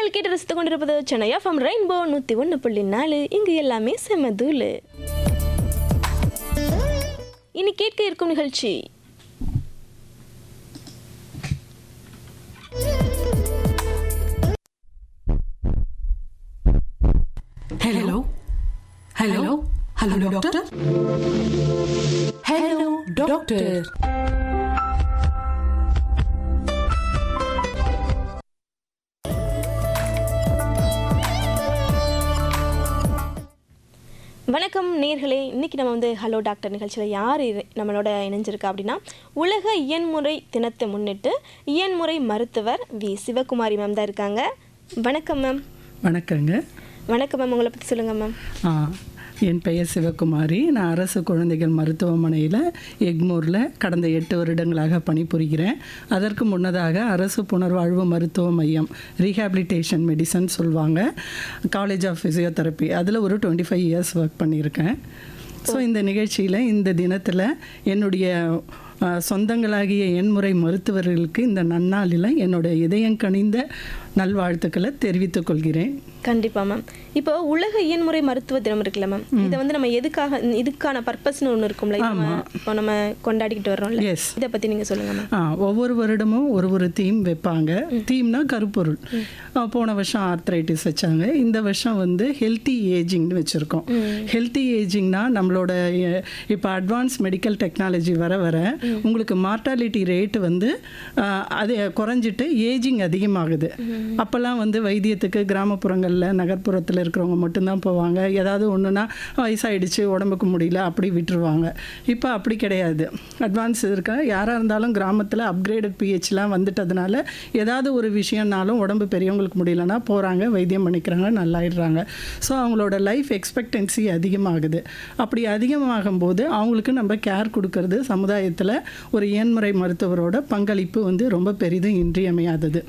நீங்கள் கேட்டு ரசித்துக் கொண்டிருப்பது சென்னை எஃப்எம் ரெயின்போ 101.4. இங்கு எல்லாமே செமதூளு. இனி கேட்க இருக்கும் நிகழ்ச்சி hello hello hello doctor. Hello doctor. வணக்கம் நேயர்களே. இன்னைக்கு நம்ம வந்து ஹலோ டாக்டர் நிகழ்ச்சியில் யார் நம்மளோட இணைஞ்சிருக்கா அப்படின்னா, உலக இயன்முறை தினத்தை முன்னிட்டு இயன்முறை மருத்துவர் வி சிவகுமாரி மேம் தான் இருக்காங்க. வணக்கம் மேம். வணக்கங்க. வணக்கம் மேம். உங்களை பற்றி சொல்லுங்கள் மேம். என் பெயர் சிவகுமாரி. நான் அரசு குழந்தைகள் மருத்துவமனையில் எக்மூரில் கடந்த 8 வருடங்களாக பணிபுரிகிறேன். அதற்கு முன்னதாக அரசு புனர்வாழ்வு மருத்துவ மையம், ரீஹாபிலிட்டேஷன் மெடிசன் சொல்லுவாங்க, காலேஜ் ஆஃப் ஃபிசியோதெரப்பி, அதில் ஒரு 25 இயர்ஸ் ஒர்க் பண்ணியிருக்கேன். ஸோ இந்த நிகழ்ச்சியில் இந்த தினத்தில் என்னுடைய சொந்தங்களாகிய எண்முறை மருத்துவர்களுக்கு இந்த நன்னாளில் என்னோட இதயம் கனிந்த நல்வாழ்த்துக்களை தெரிவித்துக் கொள்கிறேன். கண்டிப்பாக மேம். இப்போ உலக இயன்முறை மருத்துவ தினம் இருக்குல்ல மேம், இதை வந்து நம்ம எதுக்காக, இதுக்கான பர்பஸ்னு ஒன்று இருக்கும்ல, இப்போ நம்ம கொண்டாடிக்கிட்டு வர்றோம்ல, இதை பற்றி நீங்கள் சொல்லுங்கள் மேம். ஒவ்வொரு வருடமும் ஒரு தீம் வைப்பாங்க. தீம்னா கருப்பொருள். போன வருஷம் ஆர்த்ரைட்டிஸ் வச்சாங்க. இந்த வருஷம் வந்து ஹெல்த்தி ஏஜிங்னு வச்சுருக்கோம். ஹெல்த்தி ஏஜிங்னா நம்மளோட இப்போ அட்வான்ஸ் மெடிக்கல் டெக்னாலஜி வர வர உங்களுக்கு மார்ட்டாலிட்டி ரேட்டு வந்து அது குறைஞ்சிட்டு ஏஜிங் அதிகமாகுது. அப்போல்லாம் வந்து வைத்தியத்துக்கு கிராமப்புறங்களில் நகர்ப்புறத்தில் இருக்கிறவங்க மட்டும்தான் போவாங்க. ஏதாவது ஒன்றுனா வயசாகிடுச்சு உடம்புக்கு முடியல அப்படி விட்டுருவாங்க. இப்போ அப்படி கிடையாது. அட்வான்ஸ் இருக்க யாராக இருந்தாலும் கிராமத்தில் அப்கிரேடட் பிஹெச்லாம் வந்துட்டதுனால ஏதாவது ஒரு விஷயம்னாலும் உடம்பு பெரியவங்களுக்கு முடியலன்னா போகிறாங்க, வைத்தியம் பண்ணிக்கிறாங்க, நல்லாயிடுறாங்க. ஸோ அவங்களோட லைஃப் எக்ஸ்பெக்டன்சி அதிகமாகுது. அப்படி அதிகமாகும் போது அவங்களுக்கு நம்ம கேர் கொடுக்கறது சமுதாயத்தில் ஒரு இயன்முறை மருத்துவரோட பங்களிப்பு வந்து ரொம்ப பெரிதும் இன்றியமையாதது.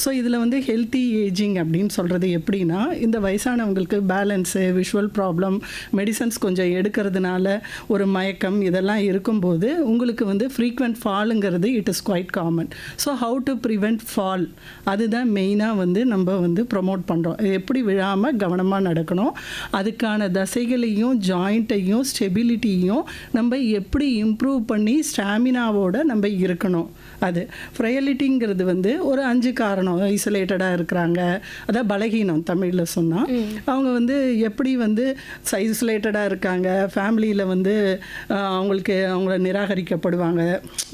ஸோ இதில் வந்து ஹெல்த்தி ஏஜிங் அப்படின்னு சொல்கிறது எப்படின்னா, இந்த வயசானவங்களுக்கு பேலன்ஸு, விஷுவல் ப்ராப்ளம், மெடிசன்ஸ் கொஞ்சம் எடுக்கிறதுனால ஒரு மயக்கம் இதெல்லாம் இருக்கும்போது உங்களுக்கு வந்து ஃப்ரீக்வெண்ட் ஃபாலுங்கிறது it is quite common. So how to prevent fall, அதுதான் மெயினாக வந்து நம்ம வந்து ப்ரொமோட் பண்ணுறோம். எப்படி விழாமல் கவனமாக நடக்கணும், அதுக்கான தசைகளையும் ஜாயிண்ட்டையும் ஸ்டெபிலிட்டியும் நம்ம எப்படி இம்ப்ரூவ் பண்ணி ஸ்டாமினாவோட நம்ம இருக்கணும். அது ஃப்ரையலிட்டிங்கிறது வந்து ஒரு 5 காரணம். ஐசோலேட்டடாக இருக்கிறாங்க, அதான் பலகீனம் தமிழில் சொன்னால். அவங்க வந்து எப்படி வந்து ஐசோலேட்டடாக இருக்காங்க, ஃபேமிலியில் வந்து அவங்கள நிராகரிக்கப்படுவாங்க,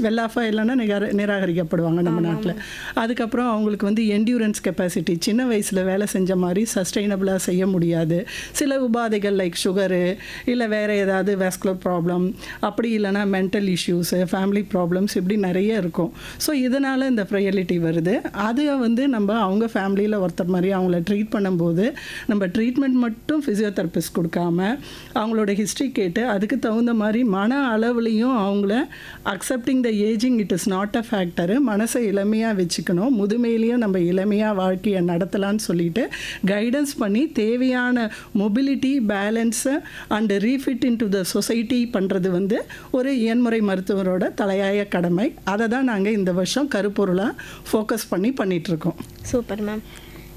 வெள்ளாஃபா இல்லைன்னா நிராகரிக்கப்படுவாங்க நம்ம நாட்டில். அதுக்கப்புறம் அவங்களுக்கு வந்து என்டியூரன்ஸ் கெப்பாசிட்டி, சின்ன வயசில் வேலை செஞ்ச மாதிரி சஸ்டைனபிளாக செய்ய முடியாது. சில உபாதைகள் லைக் சுகரு இல்லை வேறு ஏதாவது வேஸ்குலர் ப்ராப்ளம், அப்படி இல்லைனா மென்டல் இஷ்யூஸு, ஃபேமிலி ப்ராப்ளம்ஸ், இப்படி நிறைய இருக்கும். ஸோ இதனால் இந்த ஃப்ரையலிட்டி வருது. அதை வந்து நம்ம அவங்க ஃபேமிலியில் ஒருத்தர் மாதிரி அவங்கள ட்ரீட் பண்ணும்போது நம்ம ட்ரீட்மெண்ட் மட்டும் ஃபிசியோதெரபிஸ்ட் கொடுக்காம அவங்களோட ஹிஸ்ட்ரி கேட்டு அதுக்கு தகுந்த மாதிரி மன அளவுலையும் அவங்கள accepting the ageing it is not a factor, மனசை இளமையாக வச்சுக்கணும், முதுமையிலையும் நம்ம இளமையாக வாழ்க்கையை நடத்தலான்னு சொல்லிட்டு கைடன்ஸ் பண்ணி தேவையான mobility, balance and refit in to the society பண்ணுறது வந்து ஒரு இயன்முறை மருத்துவரோட தலையாய கடமை. அதை தான் நாங்கள் இந்த வருஷம் கருப்பொருளாக ஃபோக்கஸ் பண்ணிகிட்ருக்கோம். Super ma'am.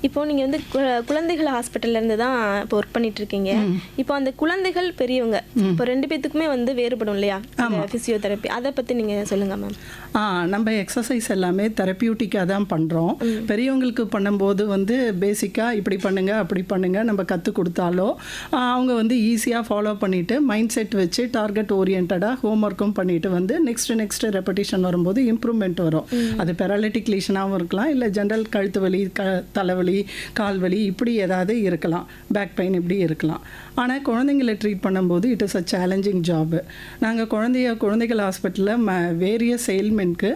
இப்போ நீங்கள் வந்து குழந்தைகள் ஹாஸ்பிட்டல்லேருந்து தான் இப்போ ஒர்க் பண்ணிட்டு இருக்கீங்க. இப்போ அந்த குழந்தைகள் பெரியவங்க இப்போ 2 பேத்துக்குமே வந்து வேறுபடும் இல்லையா ஃபிசியோதெரப்பி, அதை பற்றி நீங்கள் சொல்லுங்கள் மேம். நம்ம எக்ஸசைஸ் எல்லாமே தெரப்பியூட்டிக்காக தான் பண்ணுறோம். பெரியவங்களுக்கு பண்ணும்போது வந்து பேசிக்காக இப்படி பண்ணுங்க அப்படி பண்ணுங்க நம்ம கற்றுக் கொடுத்தாலோ அவங்க வந்து ஈஸியாக ஃபாலோ பண்ணிவிட்டு மைண்ட் செட் வச்சு டார்கெட் ஓரியன்டாக ஹோம் ஒர்க்கும் பண்ணிட்டு வந்து நெக்ஸ்ட் ரெப்படிஷன் வரும்போது இம்ப்ரூவ்மெண்ட் வரும். அது பெராலிட்டிக் லீஷனாகவும் இருக்கலாம், இல்லை ஜென்ரல் கழுத்து வலி, தலைவலி, கால் வலி, இப்படி ஏதாவது இருக்கலாம், பேக் பெயின் இப்படி இருக்கலாம். ஆனால் குழந்தைங்களை ட்ரீட் பண்ணும்போது it is a challenging job. நாங்கள் குழந்தைகள் ஹாஸ்பிட்டலில் வேரியஸ் எயில்மெண்ட்க்கு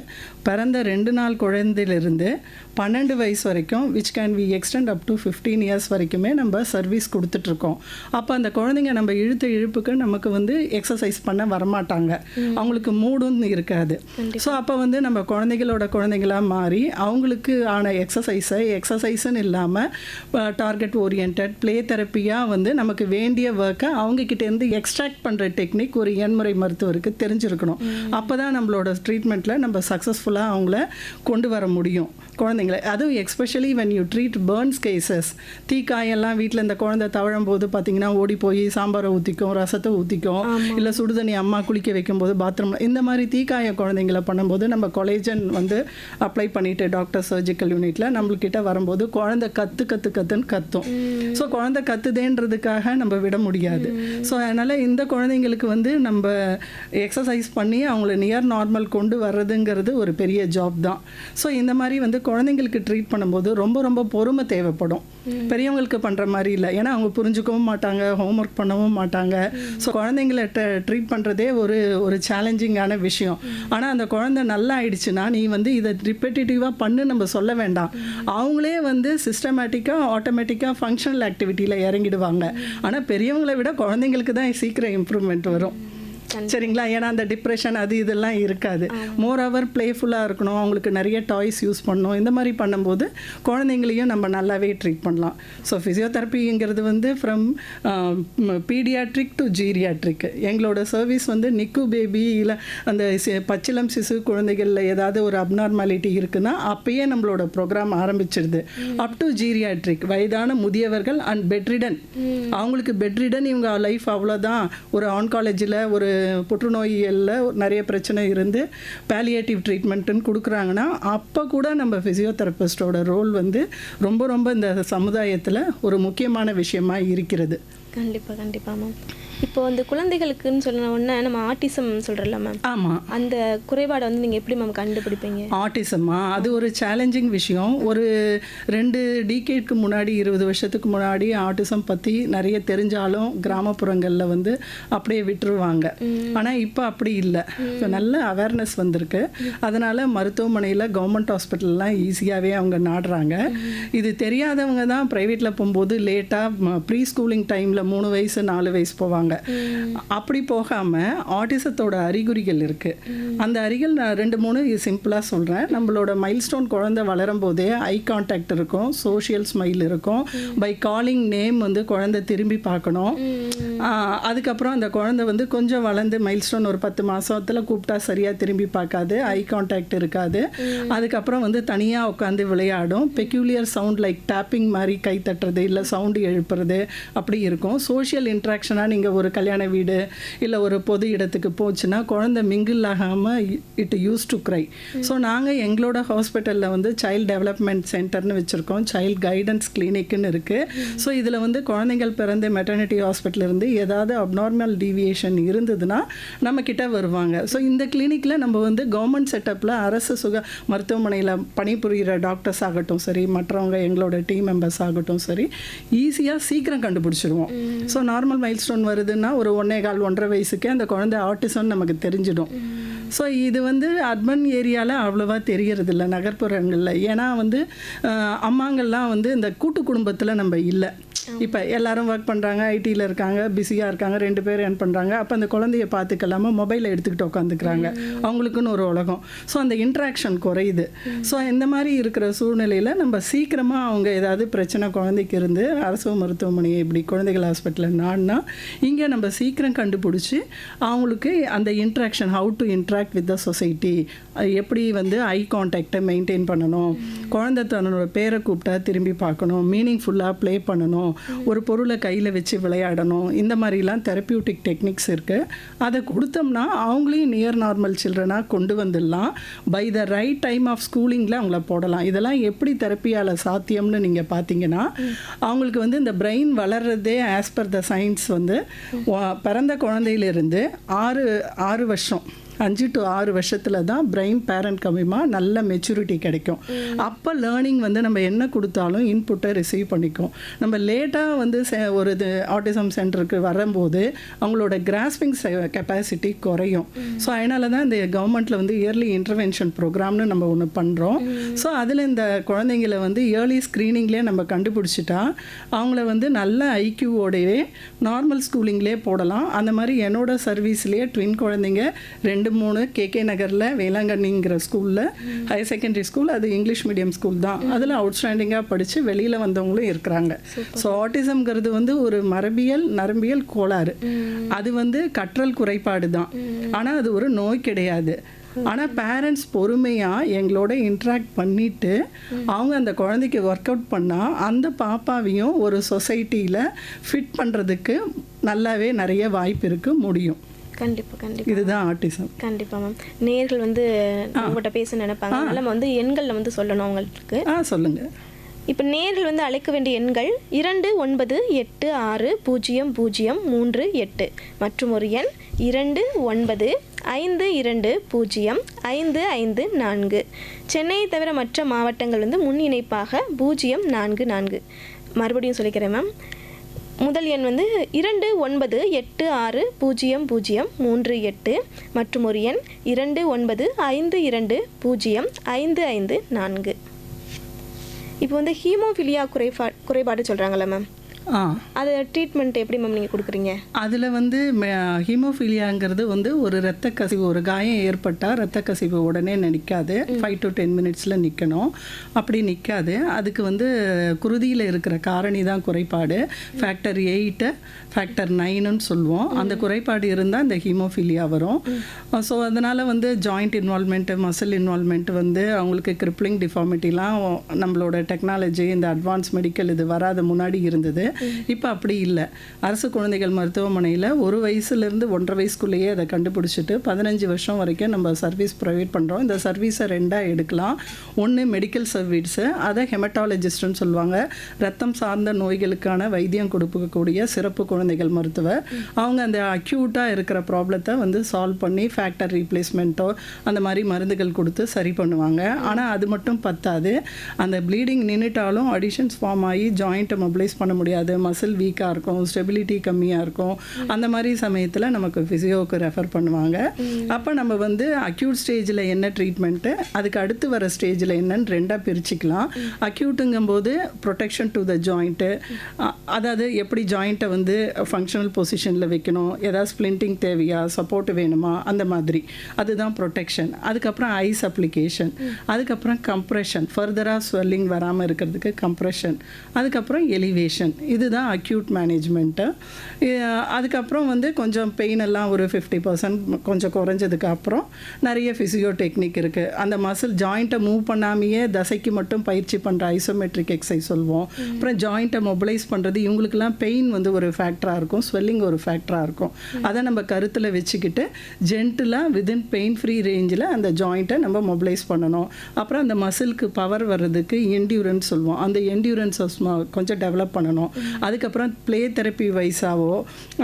பிறந்த 2 நாள் குழந்தையிலிருந்து 12 வயசு வரைக்கும் which can we extend up to 15 years வரைக்குமே நம்ம சர்வீஸ் கொடுத்துட்ருக்கோம். அப்போ அந்த குழந்தைங்க நம்ம இழுப்புக்கு நமக்கு வந்து எக்ஸசைஸ் பண்ண வரமாட்டாங்க, அவங்களுக்கு மூடும் இருக்காது. ஸோ அப்போ வந்து நம்ம குழந்தைங்களாக மாறி அவங்களுக்கு ஆன எக்ஸசைஸ்ன்னு இல்லாமல் டார்கெட் ஓரியன்ட் ப்ளே தெரப்பியாக வந்து நமக்கு வேண்டிய ஒர்க்கை அவங்கக்கிட்டேருந்து எக்ஸ்ட்ராக்ட் பண்ணுற டெக்னிக் ஒரு இயன்முறை மருத்துவருக்கு தெரிஞ்சிருக்கணும். அப்போ தான் நம்மளோட ட்ரீட்மெண்ட்டில் நம்ம சக்ஸஸ்ஃபுல் சக்ஸஸ்ஃபுல்லாக அவங்கள கொண்டு வர முடியும் குழந்தைங்கள. அதுவும் especially when you treat burns cases, தீக்காயெல்லாம் வீட்டில் இந்த குழந்தை தவழும் போது பார்த்தீங்கன்னா ஓடி போய் சாம்பாரை ஊற்றிக்கும், ரசத்தை ஊற்றிக்கும், இல்லை சுடுதண்ணி அம்மா குளிக்க வைக்கும்போது பாத்ரூம், இந்த மாதிரி தீக்காய குழந்தைங்களை பண்ணும்போது நம்ம கொலேஜன் வந்து அப்ளை பண்ணிவிட்டு டாக்டர் சர்ஜிக்கல் யூனிட்டில் நம்மள்கிட்ட வரும்போது குழந்தை கத்துன்னு கத்தும். ஸோ குழந்தை கத்துதேன்றதுக்காக நம்ம விட முடியாது. ஸோ அதனால் இந்த குழந்தைங்களுக்கு வந்து நம்ம எக்ஸசைஸ் பண்ணி அவங்கள நியர் நார்மல் கொண்டு வர்றதுங்கிறது ஒரு பெரிய ஜாப் தான். ஸோ இந்த மாதிரி வந்து குழந்தைங்களுக்கு ட்ரீட் பண்ணும்போது ரொம்ப ரொம்ப பொறுமை தேவைப்படும். பெரியவங்களுக்கு பண்ணுற மாதிரி இல்லை. ஏன்னா அவங்க புரிஞ்சுக்கவும் மாட்டாங்க, ஹோம்ஒர்க் பண்ணவும் மாட்டாங்க. ஸோ குழந்தைங்களை ட்ரீட் பண்ணுறதே ஒரு சேலஞ்சிங்கான விஷயம். ஆனால் அந்த குழந்தை நல்லா ஆயிடுச்சுன்னா நீ வந்து இதை ரிப்பெட்டிட்டிவாக பண்ணு நம்ம சொல்ல வேண்டாம். அவங்களே வந்து சிஸ்டமேட்டிக்காக ஆட்டோமேட்டிக்காக ஃபங்க்ஷனல் ஆக்டிவிட்டியில் இறங்கிடுவாங்க. ஆனால் பெரியவங்களை விட குழந்தைங்களுக்கு தான் சீக்கிரம் இம்ப்ரூவ்மெண்ட் வரும். சரிங்களா? ஏன்னா அந்த டிப்ரெஷன் அது இதெல்லாம் இருக்காது. மோர் ஓவர் பிளேஃபுல்லாக இருக்கணும், அவங்களுக்கு நிறைய டாய்ஸ் யூஸ் பண்ணணும். இந்த மாதிரி பண்ணும்போது குழந்தைங்களையும் நம்ம நல்லாவே ட்ரீட் பண்ணலாம். ஸோ ஃபிசியோதெரப்பிங்கிறது வந்து ஃப்ரம் பீடியாட்ரிக் டு ஜீரியாட்ரிக். எங்களோட சர்வீஸ் வந்து நிக்கு பேபி இல்லை அந்த பச்சிளம் சிசு குழந்தைகளில் ஏதாவது ஒரு அப்நார்மாலிட்டி இருக்குன்னா அப்பயே நம்மளோட ப்ரோக்ராம் ஆரம்பிச்சிருது. அப் டு ஜீரியாட்ரிக், வயதான முதியவர்கள் அண்ட் பெட்ரிடன். அவங்களுக்கு பெட்ரிடன், இவங்க லைஃப் அவ்வளோதான். ஒரு ஆன்காலஜியில் ஒரு புற்றுநோயியலில் நிறைய பிரச்சனை இருந்து பேலியேட்டிவ் ட்ரீட்மெண்ட்டுன்னு கொடுக்குறாங்கன்னா அப்போ கூட நம்ம ஃபிசியோதெரபிஸ்டோட ரோல் வந்து ரொம்ப ரொம்ப இந்த சமுதாயத்தில் ஒரு முக்கியமான விஷயமா இருக்கிறது. கண்டிப்பாக மேம். இப்போ அந்த குழந்தைகளுக்குன்னு சொன்ன உடனே நம்ம ஆட்டிசம் சொல்கிறோம்ல மேம், ஆமாம், அந்த குறைபாடை வந்து நீங்கள் எப்படி மேம் கண்டுபிடிப்பீங்க? ஆட்டிசமா அது ஒரு சேலஞ்சிங் விஷயம். ஒரு 2 டிகேட்க்கு முன்னாடி, 20 வருஷத்துக்கு முன்னாடி ஆட்டிசம் பற்றி நிறைய தெரிஞ்சாலும் கிராமப்புறங்களில் வந்து அப்படியே விட்டுருவாங்க. ஆனால் இப்போ அப்படி இல்லை. இப்போ நல்ல அவேர்னஸ் வந்திருக்கு. அதனால் மருத்துவமனையில் கவர்மெண்ட் ஹாஸ்பிட்டல்லாம் ஈஸியாகவே அவங்க நாடுறாங்க. இது தெரியாதவங்க தான் ப்ரைவேட்டில் போகும்போது லேட்டாக ப்ரீ ஸ்கூலிங் டைமில் 3 வயசு 4 வயசு போவாங்க. அப்படி போகாமல் ஆட்டிசத்தோட அறிகுறிகள் இருக்குது. அந்த அறிகுறிகள் நான் 2-3 சிம்பிளாக சொல்கிறேன். நம்மளோட மைல்ஸ்டோன் குழந்தை வளரும் போதே ஐ கான்டாக்ட் இருக்கும், சோஷியல் ஸ்மைல் இருக்கும், பை காலிங் நேம் வந்து குழந்தை திரும்பி பார்க்கணும். அதுக்கப்புறம் அந்த குழந்தை வந்து கொஞ்சம் வளர்ந்து மைல்ஸ்டோன் ஒரு 10 மாதத்தில் கூப்பிட்டா சரியாக திரும்பி பார்க்காது, ஐ கான்டாக்ட் இருக்காது. அதுக்கப்புறம் வந்து தனியாக உட்காந்து விளையாடும். பெக்யூலியர் சவுண்ட் லைக் டேப்பிங் மாதிரி கை தட்டுறது இல்லை சவுண்டு எழுப்புறது அப்படி இருக்கும். சோஷியல் இன்ட்ராக்ஷனாக நீங்கள் ஒரு கல்யாண வீடு இல்லை ஒரு பொது இடத்துக்கு போச்சுன்னா குழந்தை மிங்கிள் ஆகாமல் it use to cry. So நாங்கள் எங்களோட ஹாஸ்பிட்டலில் வந்து சைல்டு டெவலப்மெண்ட் சென்டர்னு வச்சுருக்கோம், சைல்டு கைடன்ஸ் கிளினிக்னு இருக்குது. ஸோ இதில் வந்து குழந்தைகள் பிறந்து மெட்டர்னிட்டி ஹாஸ்பிட்டல் இருந்து ஏதாவது அப்நார்மல் டீவியேஷன் இருந்ததுன்னா நம்ம கிட்ட வருவாங்க. ஸோ இந்த கிளினிக்கில் நம்ம வந்து கவர்மெண்ட் செட்டப்பில் அரசு மருத்துவமனையில் பணிபுரிகிற டாக்டர்ஸ் ஆகட்டும் சரி, மற்றவங்க எங்களோட டீம் மெம்பர்ஸ் ஆகட்டும் சரி, ஈஸியாக சீக்கிரம் கண்டுபிடிச்சிருவோம். ஸோ நார்மல் மைல்ஸ்டோன் வருதுன்னா ஒரு 1.25 வயசுக்கே அந்த குழந்தை ஆட்டிசம் நமக்கு தெரிஞ்சிடும். ஸோ இது வந்து அர்பன் ஏரியாவில் அவ்வளோவா தெரியறதில்ல, நகர்ப்புறங்களில். ஏன்னா வந்து அம்மாங்கள்லாம் வந்து இந்த கூட்டு குடும்பத்தில் நம்ம இல்லை. இப்போ எல்லாரும் ஒர்க் பண்ணுறாங்க, ஐடியில் இருக்காங்க, பிஸியாக இருக்காங்க, 2 பேர் ஏர்ன் பண்ணுறாங்க. அப்போ அந்த குழந்தைய பார்த்துக்கலாமல் மொபைலை எடுத்துக்கிட்டு உட்காந்துக்கிறாங்க, அவங்களுக்குன்னு ஒரு உலகம். ஸோ அந்த இன்ட்ராக்ஷன் குறையுது. ஸோ இந்த மாதிரி இருக்கிற சூழ்நிலையில் நம்ம சீக்கிரமாக அவங்க ஏதாவது பிரச்சனை குழந்தைக்கு இருந்து அரசு மருத்துவமனையை இப்படி குழந்தைகள் ஹாஸ்பிட்டலில் நாடினா இங்கே நம்ம சீக்கிரம் கண்டுபிடிச்சி அவங்களுக்கு அந்த interaction, how to interact with the society, எப்படி வந்து ஐ கான்டாக்டை மெயின்டைன் பண்ணணும், குழந்தை தன்னோட பேரை கூப்பிட்டா திரும்பி பார்க்கணும், மீனிங்ஃபுல்லாக ப்ளே பண்ணணும், ஒரு பொருளை கையில் வச்சு விளையாடணும், இந்த மாதிரிலாம் தெரப்பியூட்டிக் டெக்னிக்ஸ் இருக்குது. அதை கொடுத்தோம்னா அவங்களையும் நியர் நார்மல் சில்ட்ரனாக கொண்டு வந்துடலாம். By the right time of ஸ்கூலிங்கில் அவங்கள போடலாம். இதெல்லாம் எப்படி தெரப்பியால் சாத்தியம்னு நீங்கள் பார்த்தீங்கன்னா, அவங்களுக்கு வந்து இந்த பிரெயின் வளர்றதே ஆஸ் பர் த சயின்ஸ் வந்து பிறந்த குழந்தையிலிருந்து 6 வருஷம் 5 to 6 வருஷத்தில் தான் பிரெயின் பேரண்ட் கம்மியமாக நல்ல மெச்சூரிட்டி கிடைக்கும். அப்போ லேர்னிங் வந்து நம்ம என்ன கொடுத்தாலும் இன்புட்டை ரிசீவ் பண்ணிக்கும். நம்ம லேட்டாக வந்து ஒரு ஆட்டிசம் சென்டருக்கு வரும்போது அவங்களோட கிராஸ்பிங் கெப்பாசிட்டி குறையும். ஸோ அதனால தான் இந்த கவர்மெண்ட்டில் வந்து இயர்லி இன்டர்வென்ஷன் ப்ரோக்ராம்னு நம்ம ஒன்று பண்ணுறோம். ஸோ அதில் இந்த குழந்தைங்களை வந்து இயர்லி ஸ்க்ரீனிங்லேயே நம்ம கண்டுபிடிச்சிட்டா அவங்கள வந்து நல்ல ஐக்யூவோடையே நார்மல் ஸ்கூலிங்லேயே போடலாம். அந்த மாதிரி என்னோட சர்வீஸ்லேயே ட்வின் குழந்தைங்க 2-3 கேகே நகரில் வேளாங்கண்ணிங்கிற ஸ்கூலில் ஹையர் செகண்டரி ஸ்கூல், அது இங்கிலீஷ் மீடியம் ஸ்கூல் தான், அதில் அவுட்ஸ்டாண்டிங்காக படித்து வெளியில் வந்தவங்களும் இருக்கிறாங்க. ஸோ ஆட்டிசம்ங்கிறது வந்து ஒரு நரம்பியல் கோளாறு. அது வந்து கற்றல் குறைபாடு தான், ஆனால் அது ஒரு நோய் கிடையாது. ஆனால் பேரண்ட்ஸ் பொறுமையாக எங்களோட இன்ட்ராக்ட் பண்ணிவிட்டு அவங்க அந்த குழந்தைக்கு ஒர்க் அவுட் பண்ணால் அந்த பாப்பாவையும் ஒரு சொசைட்டியில் ஃபிட் பண்ணுறதுக்கு நல்லாவே நிறைய வாய்ப்பு இருக்குது, முடியும். கண்டிப்பா கண்டிப்பா இதுதான் ஆட்டிசம். கண்டிப்பா மேம். நேர்கள் வந்து உங்கள்கிட்ட பேச நினைப்பாங்க, அதனால நம்ம வந்து எண்களில் வந்து சொல்லணும் அவங்களுக்கு. சொல்லுங்க. இப்போ நேர்கள் வந்து அழைக்க வேண்டிய எண்கள் 29860038 மற்றும் ஒரு எண் 29520554. சென்னையை தவிர மற்ற மாவட்டங்கள் வந்து முன் இணைப்பாக 044. மறுபடியும் சொல்லிக்கிறேன் மேம். முதல் எண் வந்து 29860038 மற்றும் ஒரு எண் 29520554. இப்போ வந்து ஹீமோஃபிலியா குறைபாடு சொல்கிறாங்களா மேம், அது ட்ரீட்மெண்ட் எப்படி மேம் நீங்கள் கொடுக்குறீங்க? அதில் வந்து ஹீமோஃபிலியாங்கிறது வந்து ஒரு இரத்த கசிவு, ஒரு காயம் ஏற்பட்டால் இரத்த கசிவு உடனே நிற்காது, 5 to 10 மினிட்ஸில் நிற்கணும். அப்படி நிற்காது. அதுக்கு வந்து குருதியில் இருக்கிற காரணி தான் குறைபாடு. ஃபேக்டர் 8 ஃபேக்டர் 9ன்னு சொல்லுவோம். அந்த குறைபாடு இருந்தால் இந்த ஹீமோஃபிலியா வரும். ஸோ அதனால் வந்து ஜாயிண்ட் இன்வால்மெண்ட்டு, மசில் இன்வால்மெண்ட் வந்து அவங்களுக்கு கிரிப்ளிங் டிஃபார்மிட்டிலாம் நம்மளோட டெக்னாலஜி, இந்த அட்வான்ஸ் மெடிக்கல் இது வராத முன்னாடி இருந்தது. இப்போ அப்படி இல்லை. அரசு குழந்தைகள் மருத்துவமனையில் 1 வயசுலேருந்து 1.5 வயசுக்குள்ளேயே அதை கண்டுபிடிச்சிட்டு 15 வருஷம் வரைக்கும் நம்ம சர்வீஸ் ப்ரொவைட் பண்ணுறோம். இந்த சர்வீஸை 2ஆக எடுக்கலாம். ஒன்று மெடிக்கல் சர்வீஸு, அதை ஹெமட்டாலஜிஸ்ட்னு சொல்லுவாங்க, ரத்தம் சார்ந்த நோய்களுக்கான வைத்தியம் கொடுக்கக்கூடிய சிறப்பு குழந்தைகள் மருத்துவர். அவங்க அந்த அக்யூட்டாக இருக்கிற ப்ராப்ளத்தை வந்து சால்வ் பண்ணி ஃபேக்டர் ரீப்ளேஸ்மெண்ட்டோ அந்த மாதிரி மருந்துகள் கொடுத்து சரி பண்ணுவாங்க. ஆனால் அது மட்டும் பத்தாது. அந்த ப்ளீடிங் நின்றுட்டாலும் அடிஷன்ஸ் ஃபார்ம் ஆகி ஜாயிண்ட்டை மொபிலைஸ் பண்ண முடியாது, மசில் வீக்காக இருக்கும், ஸ்டெபிலிட்டி கம்மியாக இருக்கும். அந்த மாதிரி சமயத்தில் நமக்கு ஃபிசியோவுக்கு ரெஃபர் பண்ணுவாங்க. அப்போ நம்ம வந்து அக்யூட் ஸ்டேஜில் என்ன ட்ரீட்மெண்ட்டு, அதுக்கு அடுத்து வர ஸ்டேஜில் என்னன்னு 2ஆக பிரிச்சுக்கலாம். அக்யூட்டுங்கும்போது ப்ரொடெக்ஷன் டு த ஜாயிண்ட்டு, அதாவது எப்படி ஜாயிண்ட்டை வந்து ஃபங்க்ஷனல் பொசிஷனில் வைக்கணும், ஏதாவது ஸ்ப்ளிண்டிங் தேவையா, சப்போர்ட் வேணுமா, அந்த மாதிரி, அதுதான் ப்ரொடெக்ஷன். அதுக்கப்புறம் ஐஸ் அப்ளிகேஷன், அதுக்கப்புறம் கம்ப்ரெஷன், ஃபர்தராக ஸ்வெல்லிங் வராமல் இருக்கிறதுக்கு கம்ப்ரெஷன், அதுக்கப்புறம் எலிவேஷன். இதுதான் அக்யூட் மேனேஜ்மெண்ட்டு. அதுக்கப்புறம் வந்து கொஞ்சம் பெயின் எல்லாம் ஒரு 50% கொஞ்சம் குறைஞ்சதுக்கு அப்புறம் நிறைய ஃபிசியோ டெக்னிக் இருக்குது. அந்த மசில் ஜாயிண்ட்டை மூவ் பண்ணாமையே தசைக்கு மட்டும் பயிற்சி பண்ணுற ஐசோமெட்ரிக் எக்ஸசைஸ் சொல்லுவோம். அப்புறம் ஜாயிண்ட்டை மொபிலைஸ் பண்ணுறது, இவங்களுக்கெல்லாம் பெயின் வந்து ஒரு ஃபேக்டராக இருக்கும், ஸ்வெல்லிங் ஒரு ஃபேக்டராக இருக்கும். அதை நம்ம கருத்தில் வச்சுக்கிட்டு ஜென்டிலாக வித்தின் பெயின் ஃப்ரீ ரேஞ்சில் அந்த ஜாயிண்ட்டை நம்ம மொபிலைஸ் பண்ணணும். அப்புறம் அந்த மசிலுக்கு பவர் வர்றதுக்கு என்டியூரன்ஸ் சொல்லுவோம், அந்த என்டியூரன்ஸை கொஞ்சம் டெவலப் பண்ணணும். அதுக்கப்புறம் ப்ளே தெரப்பி வைஸாவோ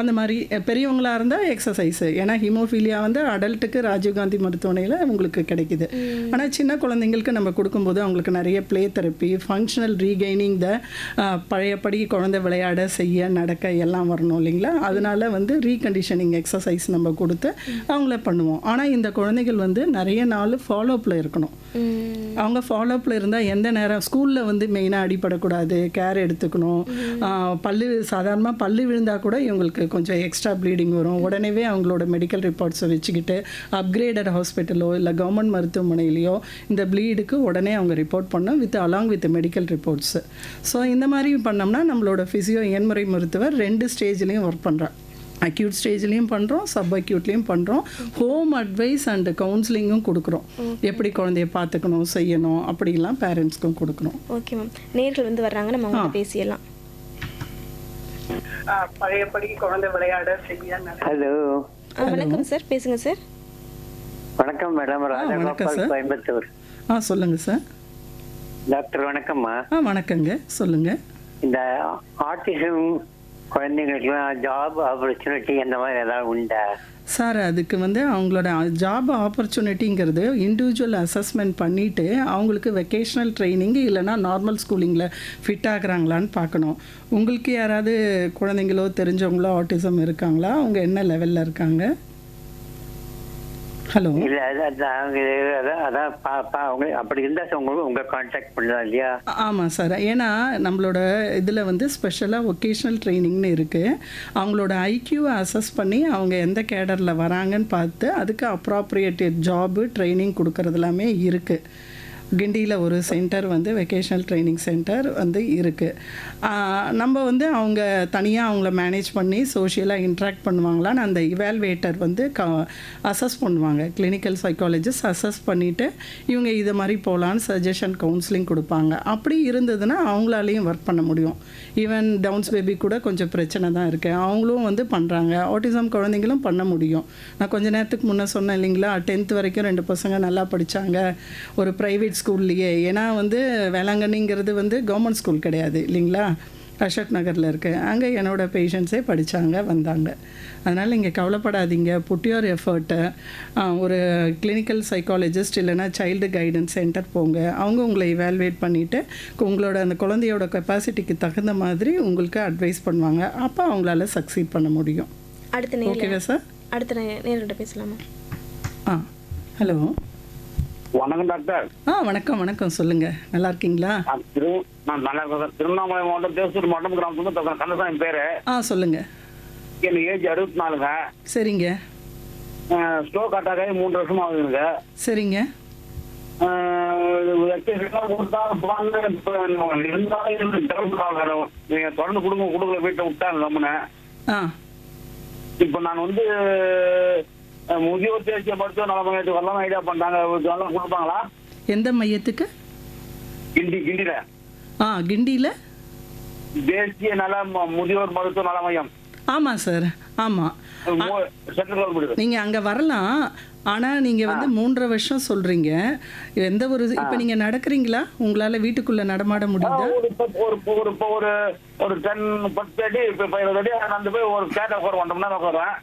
அந்த மாதிரி பெரியவங்களாக இருந்தால் எக்ஸசைஸு, ஏன்னா ஹீமோஃபீலியா வந்து அடல்ட்டுக்கு ராஜீவ்காந்தி மருத்துவமனையில் உங்களுக்கு கிடைக்குது. ஆனால் சின்ன குழந்தைங்களுக்கு நம்ம கொடுக்கும்போது அவங்களுக்கு நிறைய ப்ளே தெரப்பி, ஃபங்க்ஷனல் ரீகெய்னிங் த பழையபடி குழந்தை விளையாட, செய்ய, நடக்க எல்லாம் வரணும் இல்லைங்களா. அதனால வந்து ரீகண்டிஷனிங் எக்ஸசைஸ் நம்ம கொடுத்து அவங்கள பண்ணுவோம். ஆனால் இந்த குழந்தைகள் வந்து நிறைய நாள் ஃபாலோஅப்பில் இருக்கணும். அவங்க ஃபாலோஅப்பில் இருந்தால் எந்த நேரம் ஸ்கூலில் வந்து மெயினாக அடிபடக்கூடாது, கேர் எடுத்துக்கணும். சாதாரணமாக பல்லு விழுந்தால் கூட இவங்களுக்கு கொஞ்சம் எக்ஸ்ட்ரா ப்ளீடிங் வரும். உடனே அவங்களோட மெடிக்கல் ரிப்போர்ட்ஸை வச்சுக்கிட்டு அப்கிரேடட் ஹாஸ்பிட்டலோ இல்லை கவர்மெண்ட் மருத்துவமனையிலையோ இந்த ப்ளீடுக்கு உடனே அவங்க ரிப்போர்ட் பண்ணோம் along with medical reports. So இந்த மாதிரி பண்ணோம்னா நம்மளோட ஃபிசியோ எண்முறை மருத்துவர் 2 ஸ்டேஜ்லேயும் ஒர்க் பண்ணுறார். அக்யூட் ஸ்டேஜ்லேயும் பண்ணுறோம், சப் அக்யூட்லேயும் பண்ணுறோம். ஹோம் அட்வைஸ் அண்ட் கவுன்சிலிங்கும் கொடுக்குறோம், எப்படி குழந்தைய பார்த்துக்கணும், செய்யணும், அப்படிலாம் பேரண்ட்ஸ்க்கும் கொடுக்கணும். Okay ma'am. நேர்கள் வந்து வர்றாங்க, நம்ம அவங்க பேசிடலாம். பழையபடி குழந்தை விளையாட, செய்ய. ஹலோ, வணக்கம் சார், பேசுங்க சார். வணக்கம் மேடம், ராஜகோபால், கோயம்புத்தூர். சொல்லுங்க சார். டாக்டர் வணக்கம்மா. வணக்கங்க, சொல்லுங்க. இந்த ஆட்டிசம் குழந்தைங்களுக்குலாம் ஜாப் ஆப்பர்ச்சுனிட்டி அந்த மாதிரி ஏதாவது உண்டா சார்? அதுக்கு வந்து அவங்களோட ஜாப் ஆப்பர்ச்சுனிட்டிங்கிறது இண்டிவிஜுவல் அசஸ்மெண்ட் பண்ணிவிட்டு அவங்களுக்கு வெக்கேஷ்னல் ட்ரைனிங் இல்லைனா நார்மல் ஸ்கூலிங்கில் ஃபிட் ஆகுறாங்களான்னு பார்க்கணும். உங்களுக்கு யாராவது குழந்தைங்களோ தெரிஞ்சவங்களோ ஆட்டிசம் இருக்காங்களா? அவங்க என்ன லெவலில் இருக்காங்க? ஹலோ. இல்லை, அதான் அப்படி இருந்தால் உங்கள் கான்டாக்ட் பண்ணலாம் இல்லையா? ஆமாம் சார். ஏன்னா நம்மளோட இதில் வந்து ஸ்பெஷலாக ஒகேஷ்னல் ட்ரைனிங்னு இருக்குது. அவங்களோட ஐக்யூவை அசஸ் பண்ணி அவங்க எந்த கேடரில் வராங்கன்னு பார்த்து அதுக்கு அப்ராப்ரியேட்டட் ஜாபு ட்ரைனிங் கொடுக்கறது எல்லாமே இருக்குது. கிண்டியில் ஒரு சென்டர் வந்து வெக்கேஷனல் ட்ரைனிங் சென்டர் வந்து இருக்குது. நம்ம வந்து அவங்க தனியாக அவங்கள மேனேஜ் பண்ணி சோஷியலாக இன்ட்ராக்ட் பண்ணுவாங்களான்னு அந்த இவால்வேட்டர் வந்து அசஸ் பண்ணுவாங்க. கிளினிக்கல் சைக்காலஜிஸ்ட் அசஸ் பண்ணிவிட்டு இவங்க இது மாதிரி போகலான்னு சஜஷன் கவுன்சிலிங் கொடுப்பாங்க. அப்படி இருந்ததுன்னா அவங்களாலையும் ஒர்க் பண்ண முடியும். ஈவன் டவுன்ஸ் பேபி கூட கொஞ்சம் பிரச்சனை தான் இருக்குது, அவங்களும் வந்து பண்ணுறாங்க. ஆட்டிசம் குழந்தைங்களும் பண்ண முடியும். நான் கொஞ்ச நேரத்துக்கு முன்னே சொன்னேன் இல்லைங்களா, 10th வரைக்கும் 2 பசங்க நல்லா படித்தாங்க ஒரு ப்ரைவேட் ஸ்கூல்லையே. ஏன்னா வந்து வேளாங்கண்ணிங்கிறது வந்து கவர்மெண்ட் ஸ்கூல் கிடையாது இல்லைங்களா, அசோக் நகரில் இருக்குது. அங்கே என்னோடய பேஷண்ட்ஸே படித்தாங்க வந்தாங்க. அதனால் நீங்கள் கவலைப்படாதீங்க, புட் யுவர் எஃபர்ட்டு. ஒரு கிளினிக்கல் சைக்காலஜிஸ்ட் இல்லைனா சைல்டு கைடன்ஸ் சென்டர் போங்க. அவங்க உங்களை இவால்வேட் பண்ணிவிட்டு உங்களோட அந்த குழந்தையோட கெப்பாசிட்டிக்கு தகுந்த மாதிரி உங்களுக்கு அட்வைஸ் பண்ணுவாங்க. அப்போ அவங்களால சக்சீட் பண்ண முடியும். ஓகேவா சார்? அடுத்த நேர்கிட்ட பேசலாமா? ஹலோ, வணக்கம் டாக்டர். வணக்கம் வணக்கம், சொல்லுங்க, நல்லா இருக்கீங்களா? நான் நல்லா இருக்கேன். திருவண்ணாமலை மாவட்டம் தேசூர் மட்டம் கிராமத்துல கந்தசாமி பேரு. சொல்லுங்க. எனக்கு ஏஜ் 64ங்க. சரிங்க. ஸ்ட்ரோக் அட்டாக் ஆகி 3 வருஷம் ஆகுதுங்க. சரிங்க. நீங்க தொடர்ந்து கொடுக்கல வீட்டை விட்டாங்க கம்முன்னு. இப்ப நான் வந்து முதியோர் தேசிய மருத்துவ நல மையத்துக்கு வரலாம் ஐடியா பண்றாங்க. கொடுப்பாங்களா? எந்த மையத்துக்கு? கிண்டியில. கிண்டியில தேசிய முதியோர் மருத்துவ நல மையம். ஆமாம் சார், ஆமாம். நீங்கள் அங்கே வரலாம். ஆனால் நீங்கள் வந்து 3.5 வருஷம் சொல்கிறீங்க. எந்த ஒரு இப்போ நீங்கள் நடக்கிறீங்களா? உங்களால் வீட்டுக்குள்ளே நடமாட முடியுதா? ஒரு 10 அடி 15 அடி நடந்து போய் ஒரு கேட்ட உட்கார 1 மணி நேரம் உட்காருவேன்.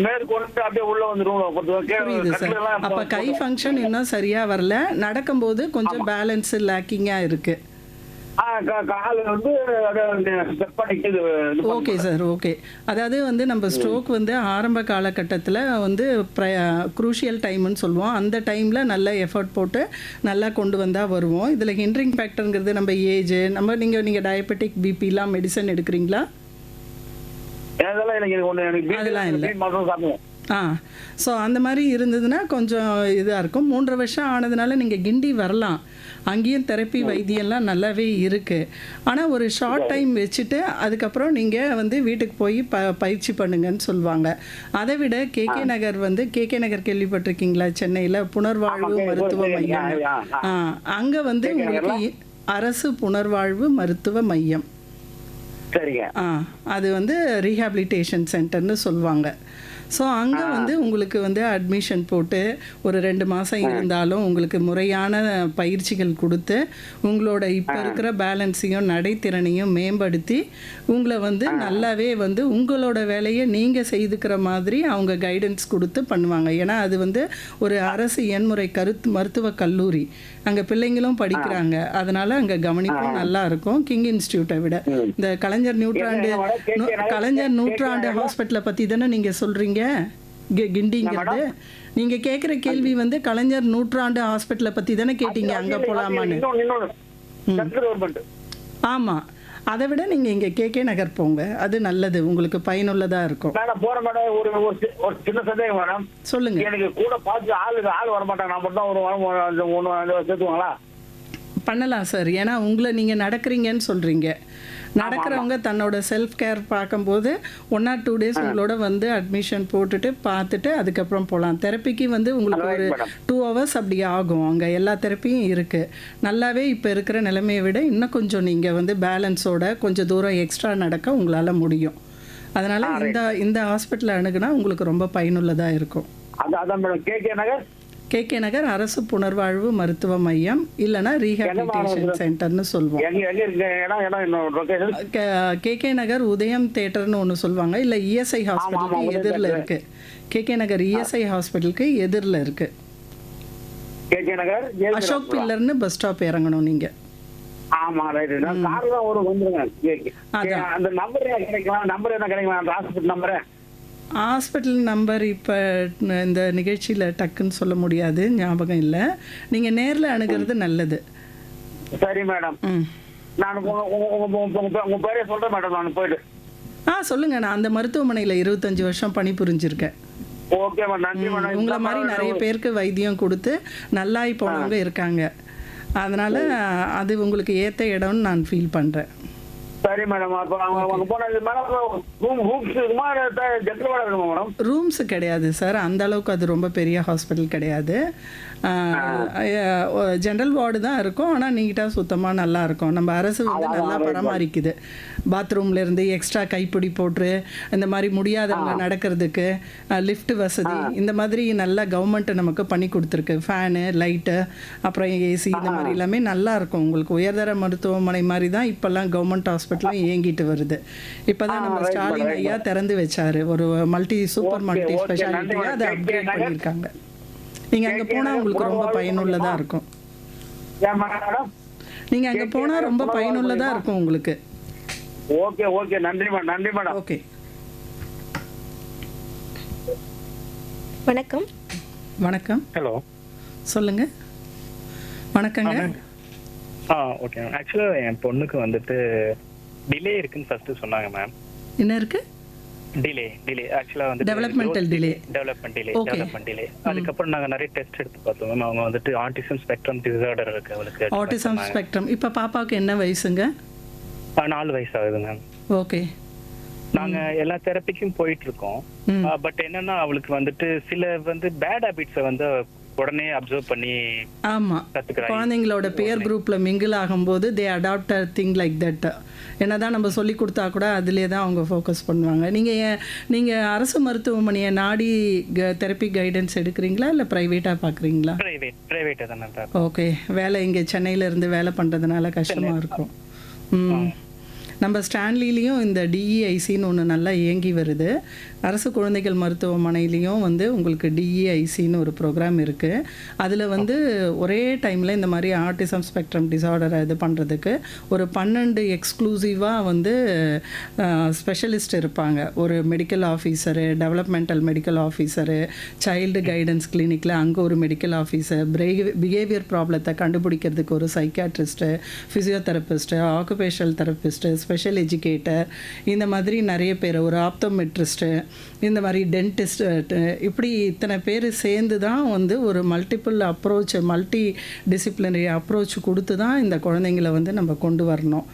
மேற்கொண்டு அப்படியே உள்ள வந்துருவோம். அப்ப கை ஃபங்க்ஷன் இன்னும் சரியா வரல, நடக்கும்போது கொஞ்சம் பேலன்ஸ் லேக்கிங்கா இருக்கு. Okay sir, okay. அதாவது வந்து நம்ம ஸ்ட்ரோக் வந்து ஆரம்ப காலகட்டத்தில் வந்து குரூஷியல் டைம்னு சொல்லுவோம். அந்த டைமில் நல்ல எஃபர்ட் போட்டு நல்லா கொண்டு வந்தால் வருவோம். இதில் ஹிண்டரிங் ஃபேக்டருங்கிறது நம்ம ஏஜ், நீங்கள் டயபெட்டிக் பிபிலாம் மெடிசன் எடுக்கிறீங்களா? அதெல்லாம் இல்லை. ஸோ அந்த மாதிரி இருந்ததுன்னா கொஞ்சம் இதாக இருக்கும். 3.5 வருஷம் ஆனதுனால நீங்கள் கிண்டி வரலாம். அங்கேயும் தெரப்பி வைத்தியம்லாம் நல்லாவே இருக்குது. ஆனால் ஒரு ஷார்ட் டைம் வச்சுட்டு அதுக்கப்புறம் நீங்கள் வந்து வீட்டுக்கு போய் பயிற்சி பண்ணுங்கன்னு சொல்லுவாங்க. அதை விட கேகே நகர் வந்து கேகே நகர் கேள்விப்பட்டிருக்கீங்களா? சென்னையில் புனர்வாழ்வு மருத்துவ மையம். அங்கே வந்து உங்களுக்கு அரசு புனர்வாழ்வு மருத்துவ மையம். அது வந்து ரீஹாபிலிட்டேஷன் சென்டர்னு சொல்லுவாங்க. ஸோ அங்கே வந்து உங்களுக்கு வந்து அட்மிஷன் போட்டு ஒரு 2 மாதம் இருந்தாலும் உங்களுக்கு முறையான பயிற்சிகள் கொடுத்து உங்களோட இப்போ இருக்கிற பேலன்ஸையும் நடைத்திறனையும் மேம்படுத்தி உங்களை வந்து நல்லாவே வந்து உங்களோட வேலையை நீங்கள் செய்துக்கிற மாதிரி அவங்க கைடன்ஸ் கொடுத்து பண்ணுவாங்க. ஏன்னா அது வந்து ஒரு அரசு எண்முறை மருத்துவ கல்லூரி, அங்கே பிள்ளைங்களும் படிக்கிறாங்க. அதனால் அங்கே கவனிப்பும் நல்லா இருக்கும். கிங் இன்ஸ்டியூட்டை விட இந்த கலைஞர் நூற்றாண்டு ஹாஸ்பிட்டலை பற்றி தானே நீங்கள் சொல்கிறீங்க கிண்டிங்கிறது? நீங்க கேக்குற கேள்வி வந்து கலைஞர் நூற்றாண்டு ஹாஸ்பிட்டலை பத்தி தானே கேட்டீங்க, அங்க போலாமான்னு? ஆமா, அதை விட நீங்க இங்க கேகே நகர் போங்க, அது நல்லது, உங்களுக்கு பயனுள்ளதா இருக்கும். ஒரு சின்ன சந்தேகம் மேடம். சொல்லுங்க. எனக்கு கூட பார்த்து ஆள் வர மாட்டாங்க, நான் மட்டும் ஒரு சேர்த்துவாங்களா? பண்ணலாம் சார். ஏன்னா உங்களை நீங்கள் நடக்கிறீங்கன்னு சொல்கிறீங்க. நடக்கிறவங்க தன்னோட செல்ஃப் கேர் பார்க்கும்போது 1 or 2 days உங்களோட வந்து அட்மிஷன் போட்டுட்டு பார்த்துட்டு அதுக்கப்புறம் போகலாம். தெரப்பிக்கு வந்து உங்களுக்கு ஒரு 2 hours அப்படி ஆகும். அங்கே எல்லா தெரப்பியும் இருக்குது. நல்லாவே இப்போ இருக்கிற நிலைமையை விட இன்னும் கொஞ்சம் நீங்கள் வந்து பேலன்ஸோட கொஞ்சம் தூரம் எக்ஸ்ட்ரா நடக்க உங்களால் முடியும். அதனால் இந்த ஹாஸ்பிட்டலை அணுகுனா உங்களுக்கு ரொம்ப பயனுள்ளதாக இருக்கும். கேகே நகர் அரசு புனர்வாழ்வு மருத்துவ மையம் இல்லைன்னா ரீஹாபிலிட்டேஷன் சென்டர்னு சொல்லுவோம். கேகே நகர் உதயம் தியேட்டர்னு ஒன்று சொல்லுவாங்க, இல்லை இஎஸ்ஐ ஹாஸ்பிட்டலுக்கு எதிரில் இருக்கு. கேகே நகர் இஎஸ்ஐ ஹாஸ்பிட்டலுக்கு எதிரில் இருக்கு. அசோக் பில்லர்னு பஸ் ஸ்டாப் இறங்கணும் நீங்க. ஆமா, ரைட். நான் கார்ல ஒரு வந்துருங்க. அந்த நம்பர் கிடைக்கலாம். நம்பர் என்ன கிடைக்கும்? அந்த ஹாஸ்பிட்டல் நம்பர் ஹாஸ்பிட்டல் நம்பர் இப்போ இந்த நிகழ்ச்சியில் டக்குன்னு சொல்ல முடியாது, ஞாபகம் இல்லை. நீங்கள் நேரில் அணுகிறது நல்லது. சரி மேடம். நான் உங்கள் பேரே சொல்கிறேன் மேடம். நான் போயிட்டு சொல்லுங்கள். நான் அந்த மருத்துவமனையில் 25 வருஷம் பணிபுரிஞ்சிருக்கேன். ஓகே மேடம், நன்றி மேடம். உங்களை மாதிரி நிறைய பேருக்கு வைத்தியம் கொடுத்து நல்லாயி போனவங்க இருக்காங்க. அதனால அது உங்களுக்கு ஏற்ற இடம்னு நான் ஃபீல் பண்ணுறேன். சரி மேடம். அப்போ அவங்க போனது மேடம் ரூம்ஸ் இருக்குமா ஜென்ரல் வார்டு இருக்குமா மேடம்? ரூம்ஸ் கிடையாது சார், அந்த அளவுக்கு அது ரொம்ப பெரிய ஹாஸ்பிட்டல் கிடையாது. ஜென்ரல் வார்டு தான் இருக்கும், ஆனால் நீட்டாக சுத்தமாக நல்லா இருக்கும். நம்ம அரசு வந்து நல்லா பராமரிக்குது. பாத்ரூம்லேருந்து எக்ஸ்ட்ரா கைப்பிடி போட்டு இந்த மாதிரி முடியாதவங்க நடக்கிறதுக்கு லிஃப்ட் வசதி இந்த மாதிரி நல்லா கவர்மெண்ட் நமக்கு பண்ணி கொடுத்துருக்கு. ஃபேனு, லைட்டு, அப்புறம் ஏசி இந்த மாதிரி எல்லாமே நல்லா இருக்கும். உங்களுக்கு உயர்தர மருத்துவமனை மாதிரி தான் இப்போல்லாம் கவர்மெண்ட் ஹாஸ்பிட்டலும் இயங்கிட்டு வருது. இப்போ தான் நம்ம ஸ்டாலின் ஐயா திறந்து வச்சாரு ஒரு சூப்பர் மல்டி ஸ்பெஷாலிட்டியாக அதை அப்கிரேட் பண்ணியிருக்காங்க. நீங்க அங்க போனா உங்களுக்கு ரொம்ப பயனுள்ளதா இருக்கும். நீங்க அங்க போனா ரொம்ப பயனுள்ளதா இருக்கும் உங்களுக்கு. ஓகே ஓகே, நன்றி மேடம், நன்றி மேடம். ஓகே, வணக்கம். வணக்கம். ஹலோ, சொல்லுங்க. வணக்கங்க. Okay ma'am. ஆக்சுவலாக என் பொண்ணுக்கு வந்துட்டு டிலே இருக்குன்னு ஃபர்ஸ்ட் சொன்னாங்க மேம். என்ன இருக்கு? டிலே ஆக்சுவலா வந்து டெவலப்மெண்டல் டிலே. Development delay. அதுக்கப்புறம் நாங்க நிறைய டெஸ்ட் எடுத்து பார்த்தோம் மேம். அவங்க வந்துட்டு ஆட்டிசம் ஸ்பெக்ட்ரம் டிசார்டர் இருக்கு அவளுக்கு. Autism spectrum. இப்ப பாப்பாவுக்கு என்ன வயசுங்க? 4 வயசு ஆகுது மேம். ஓகே. நாங்க எல்லா தெரப்பிக்கும் போயிட்டு இருக்கோம். பட் என்னன்னா அவளுக்கு வந்துட்டு சில வந்து பேட் ஹாபிட்ஸை வந்து உடனே அப்சர்வ் பண்ணி. ஆமா, குழந்தைங்களோட பேர் குரூப்ல மிங்கிள் ஆகும்போது தே அடாப்ட் திங் லைக் தட். என்னதான் நம்ம சொல்லி கொடுத்தா கூட அதிலே தான் அவங்க ஃபோக்கஸ் பண்ணுவாங்க. நீங்கள் அரசு மருத்துவமனையை நாடி தெரப்பி கைடன்ஸ் எடுக்கிறீங்களா இல்லை ப்ரைவேட்டாக பார்க்குறீங்களா? ப்ரைவேட்டாக தானே. ஓகே. வேலை இங்கே சென்னையில் இருந்து வேலை பண்ணுறதுனால கஷ்டமாக இருக்கும். நம்ம ஸ்டான்லிலையும் இந்த டிஇஐசின்னு ஒன்று நல்லா இயங்கி வருது. அரசு குழந்தைகள் மருத்துவமனையிலையும் வந்து உங்களுக்கு டிஇஐசின்னு ஒரு ப்ரோக்ராம் இருக்குது. அதில் வந்து ஒரே டைமில் இந்த மாதிரி ஆட்டிசம் ஸ்பெக்ட்ரம் டிசார்டரை இது பண்ணுறதுக்கு ஒரு 12 எக்ஸ்க்ளூசிவாக வந்து ஸ்பெஷலிஸ்ட் இருப்பாங்க. ஒரு medical officer, developmental medical officer, child guidance கிளினிக்கில் அங்கே ஒரு மெடிக்கல் ஆஃபீஸர், பிஹேவியர் ப்ராப்ளத்தை கண்டுபிடிக்கிறதுக்கு ஒரு psychiatrist, physiotherapist, occupational therapist, special educator, இந்த மாதிரி நிறைய பேர், ஒரு ஆப்தோமெட்ரிஸ்ட்டு, இந்த மாதிரி டென்டிஸ்ட், இப்படி இத்தனை பேர் சேர்ந்து தான் வந்து ஒரு multiple approach, multi disciplinary approach கொடுத்து தான் இந்த குழந்தைங்கள வந்து நம்ம கொண்டு வரணும்.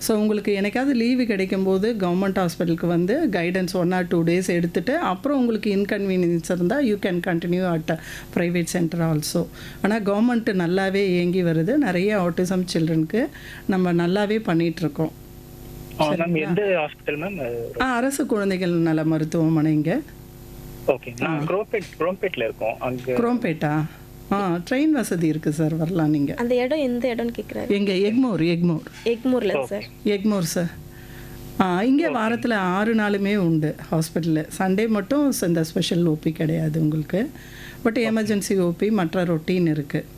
ஸோ உங்களுக்கு எனக்காவது லீவு கிடைக்கும்போது கவர்மெண்ட் ஹாஸ்பிட்டலுக்கு வந்து கைடன்ஸ் 1 or 2 days எடுத்துகிட்டு அப்புறம் உங்களுக்கு இன்கன்வீனியன்ஸ் இருந்தால் you can continue at private centre also. ஆனால் கவர்மெண்ட்டு நல்லாவே இயங்கி வருது. நிறைய ஆட்டிசம் சில்ட்ரனுக்கு நம்ம நல்லாவே பண்ணிகிட்ருக்கோம். அரசு குழந்தைகள் நல மருத்துவமனைங்க. குரோம்பேட்டா. ட்ரெயின் வசதி இருக்கு சார், வரலாம் நீங்க. அந்த இடம் எந்த இடம்னு கேக்குறாரு. எங்க எக்மோர்ல சார். எக்மோர் சார். இங்கே வாரத்தில் 6 நாளுமே உண்டு ஹாஸ்பிட்டலில். சண்டே மட்டும் இந்த ஸ்பெஷல் ஓபி கிடையாது உங்களுக்கு. பட் எமர்ஜென்சி ஓபி மற்ற ரொட்டீன் இருக்குது.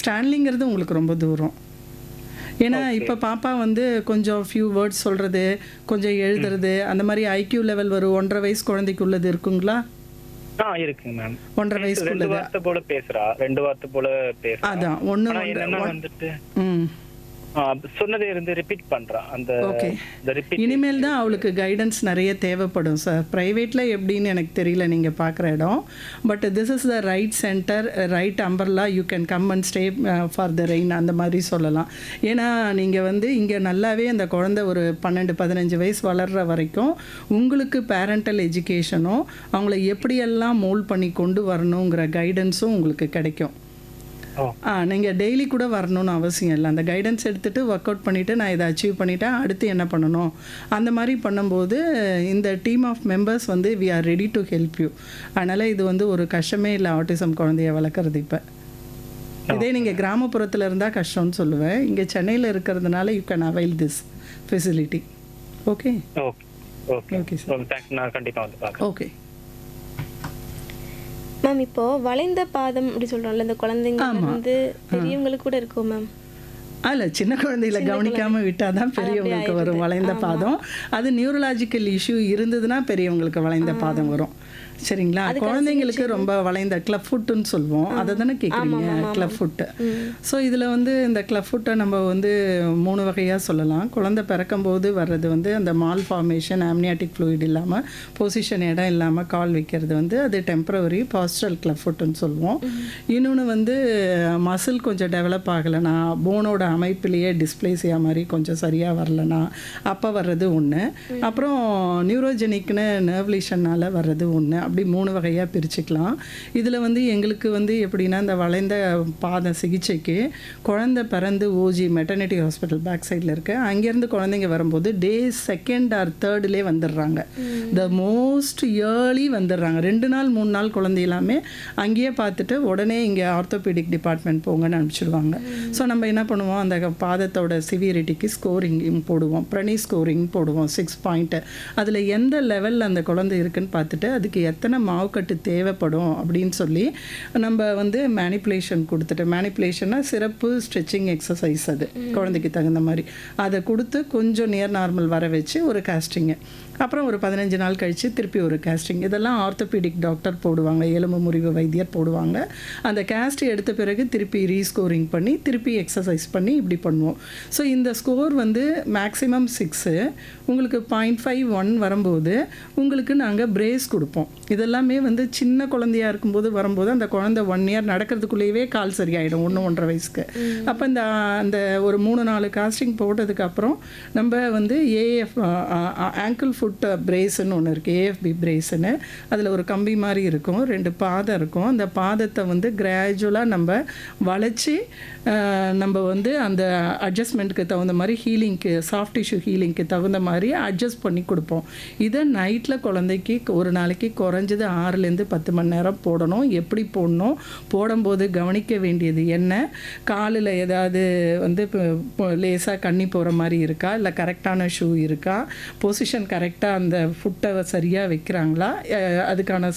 ஸ்டான்லிங்கிறது உங்களுக்கு ரொம்ப தூரம். ஏன்னா இப்போ பாப்பா வந்து கொஞ்சம் ஃபியூ வேர்ட்ஸ் சொல்கிறது, கொஞ்சம் எழுதுறது, அந்த மாதிரி ஐக்யூ லெவல் வரும். 1.5 வயசு குழந்தைக்கு உள்ளது இருக்குங்களா? இருக்குங்க மேம். 1.5 வயசுக்குள்ளது. 2 வார்த்தை போல பேசுறா. 2 வார்த்தை போல பேசுறா. அதான் வந்துட்டு சொன்னதை இருந்து ரிப்பீட் பண்றா. அந்த இனிமேல் தான் அவளுக்கு கைடன்ஸ் நிறைய தேவைப்படும் சார். ப்ரைவேட்ல எப்படின்னு எனக்கு தெரியல நீங்கள் பார்க்குற இடம். But this is the right centre, right umbrella. You can come and stay for the rain, அந்த மாதிரி சொல்லலாம். ஏன்னா நீங்கள் வந்து இங்கே நல்லாவே அந்த குழந்தை ஒரு 12-15 வயசு வளர்கிற வரைக்கும் உங்களுக்கு பேரண்டல் எஜுகேஷனும் அவங்கள எப்படியெல்லாம் மோல்ட் பண்ணி கொண்டு வரணுங்கிற கைடன்ஸும் உங்களுக்கு கிடைக்கும். நீங்கள் டெய்லி கூட வரணும்னு அவசியம் இல்லை. அந்த கைடன்ஸ் எடுத்துகிட்டு ஒர்க் அவுட் பண்ணிவிட்டு நான் இதை அச்சீவ் பண்ணிவிட்டேன், அடுத்து என்ன பண்ணணும், அந்த மாதிரி பண்ணும்போது இந்த டீம் ஆஃப் மெம்பர்ஸ் வந்து we are ready to help you. அதனால் இது வந்து ஒரு கஷ்டமே இல்லை ஆட்டிசம் குழந்தைய வளர்க்குறது. இப்போ இதே நீங்கள் கிராமப்புறத்தில் இருந்தால் கஷ்டம்னு சொல்லுவேன். இங்கே சென்னையில் இருக்கிறதுனால you can avail this facility. Okay okay sir. Okay ma'am. இப்போ வளைந்த பாதம் அப்படி சொல்றோம்ல, இந்த குழந்தைங்க வந்து பெரியவங்களுக்கு கூட இருக்கும் மேம். அல்ல, சின்ன குழந்தைகளை கவனிக்காமல் விட்டால் தான் பெரியவங்களுக்கு வரும் வளைந்த பாதம். அது நியூரலாஜிக்கல் இஷ்யூ இருந்ததுன்னா பெரியவங்களுக்கு வளைந்த பாதம் வரும். சரிங்களா? குழந்தைங்களுக்கு ரொம்ப வளைந்த கிளப் ஃபுட்டுன்னு சொல்லுவோம், அதை தானே கேட்குறீங்க? Club food. ஸோ இதில் வந்து இந்த கிளப் ஃபுட்டை நம்ம வந்து 3 வகையாக சொல்லலாம். குழந்தை பிறக்கும்போது வர்றது வந்து அந்த மால் ஃபார்மேஷன், ஆம்னியாட்டிக் ஃப்ளூயிட் இல்லாமல், பொசிஷன் இடம் இல்லாமல் கால் வைக்கிறது வந்து அது டெம்பரவரி பாஸ்டரல் கிளப் ஃபுட்டுன்னு சொல்லுவோம். இன்னொன்று வந்து மசில் கொஞ்சம் டெவலப் ஆகலைன்னா, போனோட அமைப்பிலேயே டிஸ்பிளேசியா மாதிரி கொஞ்சம் சரியாக வரலனா அப்போ வர்றது ஒன்று. அப்புறம் நியூரோஜெனிக்னு நர்வ்லிஷனால் வர்றது ஒன்று. அப்படி 3 வகையாக பிரிச்சுக்கலாம். இதில் வந்து எங்களுக்கு வந்து எப்படின்னா, இந்த வளைந்த பாத சிகிச்சைக்கு குழந்தை பிறந்து ஓஜி மெட்டர்னிட்டி ஹாஸ்பிட்டல் பேக் சைடில் இருக்கு, அங்கேருந்து குழந்தைங்க வரும்போது டே 2nd or 3rd வந்துடுறாங்க. த மோஸ்ட் இயர்லி வந்துடுறாங்க. 2 நாள் 3 நாள் குழந்தை எல்லாமே அங்கேயே பார்த்துட்டு உடனே இங்கே ஆர்த்தோபீடிக் டிபார்ட்மெண்ட் போங்கன்னு அனுப்பிச்சிடுவாங்க. ஸோ நம்ம என்ன பண்ணுவோம், அந்த பாதத்தோட சிவியரிட்டிக்கு ஸ்கோரிங் போடுவோம், ப்ரணி ஸ்கோரிங் போடுவோம் 6 பாயிண்ட்டு. அதில் எந்த லெவலில் அந்த குழந்தை இருக்குன்னு பார்த்துட்டு அதுக்கு எத்தனை மாவுக்கட்டு தேவைப்படும் அப்படின்னு சொல்லி நம்ம வந்து மேனிப்புலேஷன் கொடுத்துட்டு, மேனிப்புலேஷன்னா சிறப்பு ஸ்ட்ரெச்சிங் எக்ஸசைஸ், அது குழந்தைக்கு தகுந்த மாதிரி அதை கொடுத்து கொஞ்சம் நியர் நார்மல் வர வச்சு ஒரு காஸ்டிங்கு, அப்புறம் ஒரு 15 நாள் கழித்து திருப்பி ஒரு காஸ்டிங். இதெல்லாம் ஆர்த்தோபீடிக் டாக்டர் போடுவாங்க, எலும்பு முறிவு வைத்தியர் போடுவாங்க. அந்த காஸ்ட் எடுத்த பிறகு திருப்பி ரீஸ்கோரிங் பண்ணி திருப்பி எக்ஸசைஸ் பண்ணி இப்படி பண்ணுவோம். ஸோ இந்த ஸ்கோர் வந்து மேக்ஸிமம் 6, உங்களுக்கு 0.51 வரும்போது உங்களுக்கு நாங்கள் பிரேஸ் கொடுப்போம். இதெல்லாமே வந்து சின்ன குழந்தையாக இருக்கும்போது வரும்போது அந்த குழந்தை 1 year நடக்கிறதுக்குள்ளேயே கால் சரியாயிடும், 1-1.5 வயசுக்கு. அப்போ அந்த ஒரு 3-4 காஸ்டிங் போட்டதுக்கப்புறம் நம்ம வந்து ஏஎஃப் ஆங்கிள் ஃபுட் பிரேஸ்ன்னு ஒன்று இருக்குது, ஏஎஃப்பி பிரேஸ்ன்னு. அதில் ஒரு கம்பி மாதிரி இருக்கும், 2 பாதம் இருக்கும். அந்த பாதத்தை வந்து கிராஜுவலாக நம்ம வளைச்சி நம்ம வந்து அந்த அட்ஜஸ்ட்மெண்ட்டுக்கு தகுந்த மாதிரி ஹீலிங்க்கு, சாஃப்ட் டிஷ்யூ ஹீலிங்க்கு தகுந்த மாதிரி அட்ஜஸ்ட் பண்ணி கொடுப்போம். இதை நைட்டில் குழந்தைக்கு ஒரு நாளைக்கு குறைஞ்சது 6லேருந்து 10 மணி நேரம் போடணும். எப்படி போடணும், போடும்போது கவனிக்க வேண்டியது என்ன, காலில் ஏதாவது வந்து லேசாக கண்ணி போகிற மாதிரி இருக்கா, இல்லை கரெக்டான ஷூ இருக்கா, பொசிஷன் கரெக்டாக அந்த ஃபுட்டை சரியாக வைக்கிறாங்களா, அதுக்கான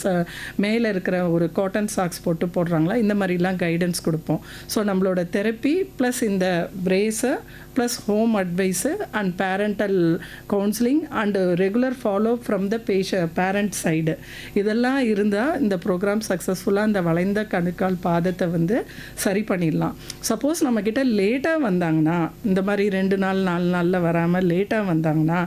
மேலே இருக்கிற ஒரு காட்டன் சாக்ஸ் போடுறாங்களா, இந்த மாதிரிலாம் கைடன்ஸ் கொடுப்போம். ஸோ நம்மளோட தெரப்பி ப்ளஸ் இந்த பிரேஸை plus home advice and parental counselling and regular follow from the parent side, இதெல்லாம் இருந்தால் இந்த ப்ரோக்ராம் சக்ஸஸ்ஃபுல்லாக இந்த வளைந்த கணுக்கால் பாதத்தை வந்து சரி பண்ணிடலாம். சப்போஸ் நம்மக்கிட்ட லேட்டாக வந்தாங்கன்னா, இந்த மாதிரி 2 நாள் 4 நாளில் வராமல் லேட்டாக வந்தாங்கன்னா,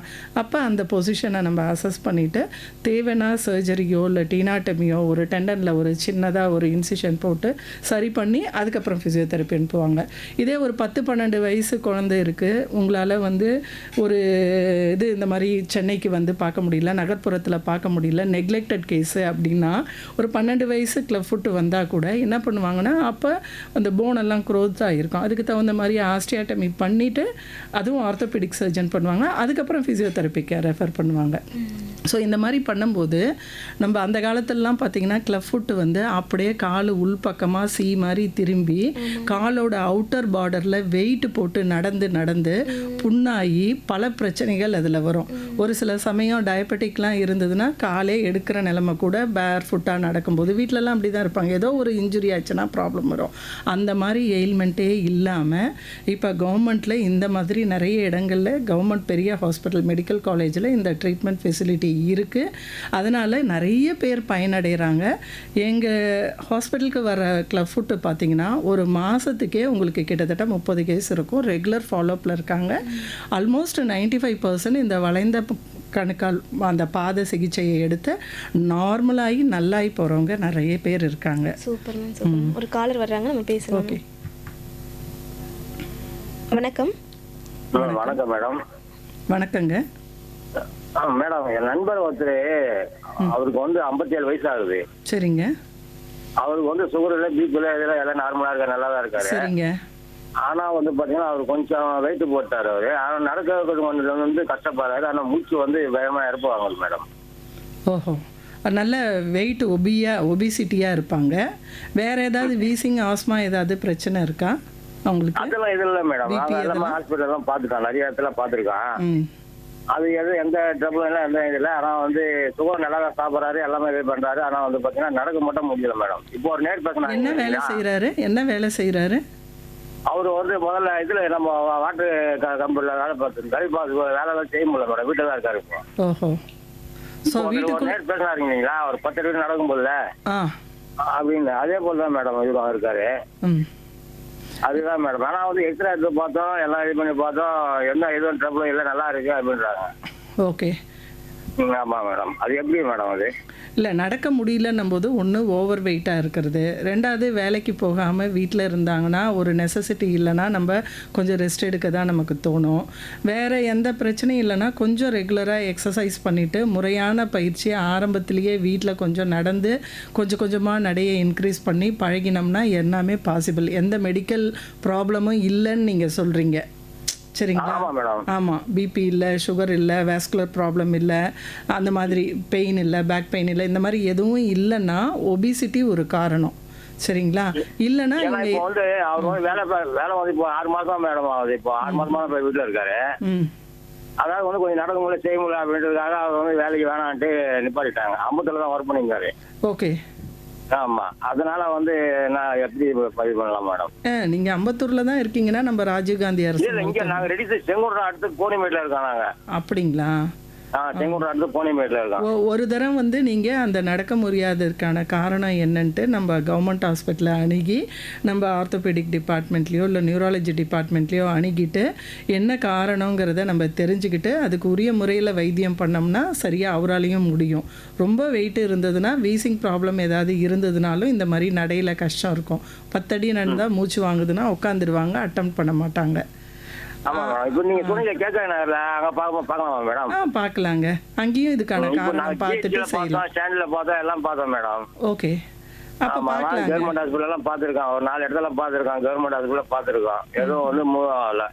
அப்போ அந்த பொசிஷனை நம்ம அசஸ் பண்ணிவிட்டு தேவைன்னா சர்ஜரியோ இல்லை டீனாட்டமியோ, ஒரு டெண்டனில் ஒரு சின்னதாக ஒரு இன்சிஷன் போட்டு சரி பண்ணி அதுக்கப்புறம் ஃபிசியோதெரப்பி அனுப்புவாங்க. இதே ஒரு 10-12 வயசு குழந்தை இருக்குது, உங்களால் வந்து ஒரு இந்த மாதிரி சென்னைக்கு வந்து பார்க்க முடியல, நகர்ப்புறத்தில் பார்க்க முடியல, நெக்லெக்டட் கேஸு அப்படின்னா ஒரு 12 வயசு கிளப் ஃபுட்டு வந்தால் கூட என்ன பண்ணுவாங்கன்னா, அப்போ அந்த போனெல்லாம் க்ரோத் ஆகிருக்கும், அதுக்கு தகுந்த மாதிரி ஆஸ்டியாட்டமி பண்ணிவிட்டு அதுவும் ஆர்த்தோபெடிக் சர்ஜன் பண்ணுவாங்க, அதுக்கப்புறம் ஃபிசியோதெரப்பிக்கு ரெஃபர் பண்ணுவாங்க. ஸோ இந்த மாதிரி பண்ணும்போது நம்ம அந்த காலத்திலலாம் பார்த்திங்கன்னா கிளப் ஃபுட்டு வந்து அப்படியே கால் உள்பக்கமாக சி மாதிரி திரும்பி காலோட அவுட்டர் பார்டரில் வெயிட் போட்டு நடந்து புண்ணாகி பல பிரச்சனைகள் அதில் வரும். ஒரு சில சமயம் டயபெட்டிக்லாம் இருந்ததுன்னா காலே எடுக்கிற நிலைமை கூட பேர் ஃபுட்டாக நடக்கும்போது, வீட்டிலலாம் அப்படி தான் இருப்பாங்க, ஏதோ ஒரு இன்ஜுரி ஆச்சுன்னா ப்ராப்ளம் வரும். அந்த மாதிரி எயில்மெண்ட்டே இல்லாமல் இப்போ கவர்மெண்ட்டில் இந்த மாதிரி நிறைய இடங்களில் கவர்மெண்ட் பெரிய ஹாஸ்பிட்டல் மெடிக்கல் காலேஜில் இந்த ட்ரீட்மெண்ட் ஃபெசிலிட்டி இருக்குது. அதனால் நிறைய பேர் பயனடைகிறாங்க. எங்கள் ஹாஸ்பிட்டலுக்கு வர கிளப் ஃபுட்டு பார்த்திங்கன்னா ஒரு மாதத்துக்கே உங்களுக்கு கிட்டத்தட்ட 30 கேஸ் இருக்கும், ரெகுலர் ஃபாலோஅப்பில் இருக்காங்க. ஆல்மோஸ்ட் 95% இந்த வளைந்த கணுக்கால் அந்த பாத சிகிச்சையை எடுத்து நார்மலாகி நல்லாகி போகிறவங்க நிறைய பேர் இருக்காங்க. Super ma'am, super. ஒரு காலர் வர்றாங்க, நம்ம பேசலாம். ஓகே, வணக்கம். வணக்கம் மேடம். வணக்கங்க மேடம், என் நண்பர் ஒருத்தர், அவருக்கு வந்து 57 வயசு ஆகுது. சரிங்க. அவருக்கு வந்து சுகர் இல்லை, பிபி இல்லை, இதெல்லாம் எல்லாம் நார்மலா இருக்காரு, நல்லா தான் இருக்காரு. சரிங்க. ஆனா வந்து பாத்தீங்கன்னா அவர் கொஞ்சம் வெயிட் போட்டாரு அவரு. ஆனா நடக்கிறது கொஞ்சம் வந்து கஷ்டப்படுறாரு. ஆனா மூச்சு வந்து வேகமா இருப்பாங்க மேடம். ஓஹோ, நல்ல வெயிட் ஒபிசிட்டியாக இருப்பாங்க. வேற ஏதாவது வீசிங், ஆஸ்மா ஏதாவது பிரச்சனை இருக்கா அவங்களுக்கு? அதெல்லாம் இது இல்லை மேடம். எல்லாமே ஹாஸ்பிட்டல் தான் பார்த்துருக்கான், நிறைய இடத்துல பார்த்துருக்கான். அது எந்த ட்ரபிளும் இல்லை, எந்த இது இல்லை. ஆனால் வந்து சுகர் நல்லா தான் சாப்பிட்றாரு, எல்லாமே இது பண்ணுறாரு. ஆனால் வந்து பார்த்தீங்கன்னா நடக்க மட்டும் முடியல மேடம். இப்போ ஒரு நேர் பேசினா என்ன வேலை செய்கிறாரு அவர் வந்து முதல்ல இதில் நம்ம வாட்டர் கம்பெனியில் வேலை பார்த்துருக்காரு. இப்போ அது வேலைலாம் செய்ய முடியல மேடம், வீட்டில் தான் இருக்காரு இப்போ. ஓஹோ, ஸோ வீட்டுக்கு நேரம் பேசினாரு இல்லைங்களா, ஒரு 10 அடி நடக்கும்போதுல ஆ அப்படின்னு அதே போல தான் மேடம் இவரும் இருக்காரு. ம் அதுதான் மேடம். ஆனா வந்து எக்ஸ்ரே எடுத்து பார்த்தோம், எல்லாம் இது பண்ணி பார்த்தோம், என்ன எதுவும் ட்ரபிளும் இல்லை, நல்லா இருக்கு அப்படின்றாங்க. ஓகே. ஆமா மேடம். அது எப்படி மேடம் அது? இல்லை, நடக்க முடியலன்னும் போது ஒன்று ஓவர் வெயிட்டாக இருக்கிறது, ரெண்டாவது வேலைக்கு போகாமல் வீட்டில் இருந்தாங்கன்னா ஒரு நெசசிட்டி இல்லைன்னா நம்ம கொஞ்சம் ரெஸ்ட் எடுக்க தான் நமக்கு தோணும். வேறு எந்த பிரச்சனையும் இல்லைன்னா கொஞ்சம் ரெகுலராக எக்ஸசைஸ் பண்ணிவிட்டு முறையான பயிற்சியை ஆரம்பத்திலேயே வீட்டில் கொஞ்சம் நடந்து கொஞ்சம் கொஞ்சமாக நடையை இன்க்ரீஸ் பண்ணி பழகினோம்னா எல்லாமே பாசிபிள். எந்த மெடிக்கல் ப்ராப்ளமும் இல்லைன்னு நீங்கள் சொல்கிறீங்க, சரிங்களா? ஆமாம், பிபி இல்லை, சுகர் இல்லை, வாஸ்குலர் ப்ராப்ளம் இல்லை, அந்த மாதிரி பெயின் இல்லை, பேக் பெயின் இல்லை, இந்த மாதிரி எதுவும் இல்லைன்னா ஒபிசிட்டி ஒரு காரணம், சரிங்களா? இல்லைன்னா இப்போ வந்து அவர் வந்து வேலை வந்து இப்போ 6 மாதம் மேடம் ஆகுது. இப்போ 6 மாதமா போய் வீட்டில் இருக்காரு. அதாவது வந்து கொஞ்சம் நடக்க முடியல, செய்ய முடியல அப்படின்றதுக்காக அவர் வந்து வேலைக்கு வேணான்ட்டு நிப்பாட்டிட்டாங்க. அம்பத்தில் தான் ஒர்க் பண்ணியிருக்காரு. ஓகே. ஆமா, அதனால வந்து நான் எப்படி பதிவு பண்ணலாம் மேடம்? நீங்க அம்பத்தூர்ல தான் இருக்கீங்கன்னா நம்ம ராஜீவ்காந்தி அரசு இங்க நாங்க ரெடி செங்கோட்டை அடுத்து கோணிமேட்ல இருக்கோம் நாங்க. அப்படிங்களா? செங்கோட்டை அடுத்து கோணிமேட்ல இருக்கோம். ஒரு தரம் வந்து நீங்க அந்த நடக்க முடியாததுக்கான காரணம் என்னன்ட்டு நம்ம கவர்மெண்ட் ஹாஸ்பிட்டலில் அணுகி நம்ம ஆர்த்தோபெடிக் டிபார்ட்மெண்ட்லேயோ இல்லை நியூராலஜி டிபார்ட்மெண்ட்லேயோ அணுகிட்டு என்ன காரணங்கிறத நம்ம தெரிஞ்சுக்கிட்டு அதுக்கு உரிய முறையில் வைத்தியம் பண்ணோம்னா சரியாக அவராலையும் முடியும். ரொம்ப வெயிட் இருந்ததுன்னா, வீசிங் ப்ராப்ளம் ஏதாவது இருந்ததுனாலும் இந்த மாதிரி நடையில் கஷ்டம் இருக்கும். 10 அடி நடந்தால் மூச்சு வாங்குதுன்னா உட்காந்துருவாங்க, அட்டம் பண்ண மாட்டாங்க. பார்க்கலாங்க, அங்கேயும் இதுக்கான காரணம் பார்த்துட்டு செய்யலாம். ஓகே. கவர்மெண்ட் ஹாஸ்பிட்டல் எல்லாம் பாத்துருக்கான், ஒரு 4 இடத்துல பாத்துருக்கான், கவர்மெண்ட் ஹாஸ்பிட்டல் பாத்துருக்கான், எதுவும் வந்து மூவ் ஆகல.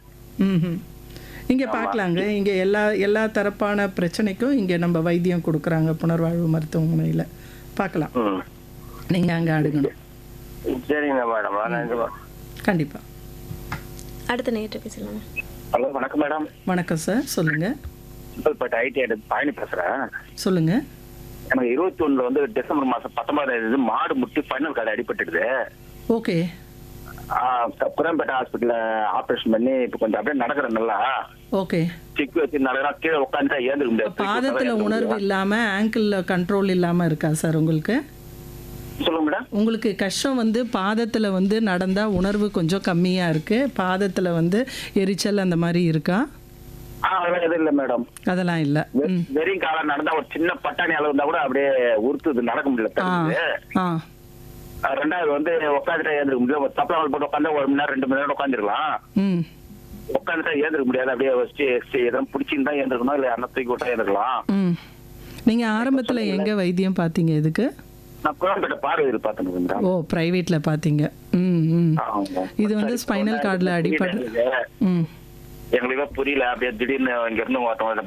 இங்கே பார்க்கலாங்க, இங்கே எல்லா தரப்பான பிரச்சனைக்கும் இங்கே நம்ம வைத்தியம் கொடுக்குறாங்க புனர்வாழ்வு மருத்துவமனையில். பார்க்கலாம், நீங்கள் அங்கே அணுகணும். சரிங்க மேடம், கண்டிப்பாக. அடுத்த நேற்று பேசலாம். ஹலோ, வணக்கம் மேடம். வணக்கம் சார், சொல்லுங்கள். ஐடி பயணி பேசுகிறேன். சொல்லுங்கள். எனக்கு 21 வந்து டிசம்பர் மாதம் 19 மாடு முட்டி ஃபைனல் கார்டு அடிபட்டுடுது. ஓகே. புறம்பேட்டை ஹாஸ்பிட்டல்ல ஆபரேஷன் பண்ணி இப்போ கொஞ்சம் அப்படியே நடக்கிறேன் நல்லா. ஓகே. செக் வச்சு நடக்கிறா, கீழே உட்காந்து ஏந்துக்க முடியாது. பாதத்தில் உணர்வு இல்லாமல் ஆங்கிளில் கண்ட்ரோல் இல்லாமல் இருக்கா சார் உங்களுக்கு? சொல்லுங்க மேடம். உங்களுக்கு கஷ்டம் வந்து பாதத்தில் வந்து நடந்தால் உணர்வு கொஞ்சம் கம்மியாக இருக்குது, பாதத்தில் வந்து எரிச்சல் அந்த மாதிரி இருக்கா? அதெல்லாம் எதுவும் இல்லை மேடம். அதெல்லாம் இல்லை. வெறும் காலம் நடந்தா ஒரு சின்ன பட்டாணி அளவு இருந்தா கூட அப்படியே உறுத்துது, நடக்க முடியல. ரெண்டாவது வந்து உட்காந்துட்டா ஏந்திருக்க முடியாது. ஒரு தப்பலாமல் போட்டு உட்காந்து 1 மணி நேரம் 2 மணி நேரம் உட்காந்துருக்கலாம். உட்காந்துட்டா ஏந்திருக்க முடியாது, அப்படியே வச்சு எதாவது பிடிச்சிருந்தா ஏந்திருக்கணும், இல்லை அண்ணன் தூக்கி விட்டா ஏந்திருக்கலாம். நீங்கள் ஆரம்பத்தில் எங்கே வைத்தியம் பார்த்தீங்க இதுக்கு? நான் புறம்பேட்டை பார்வையில் பார்த்தேன். ஓ, பிரைவேட்ல பார்த்தீங்க. இது வந்து ஸ்பைனல் கார்டில் அடிபட்டு எங்களுக்கு புரியல, அப்படியே திடீர்னு இங்க இருந்து ஒருத்தவங்க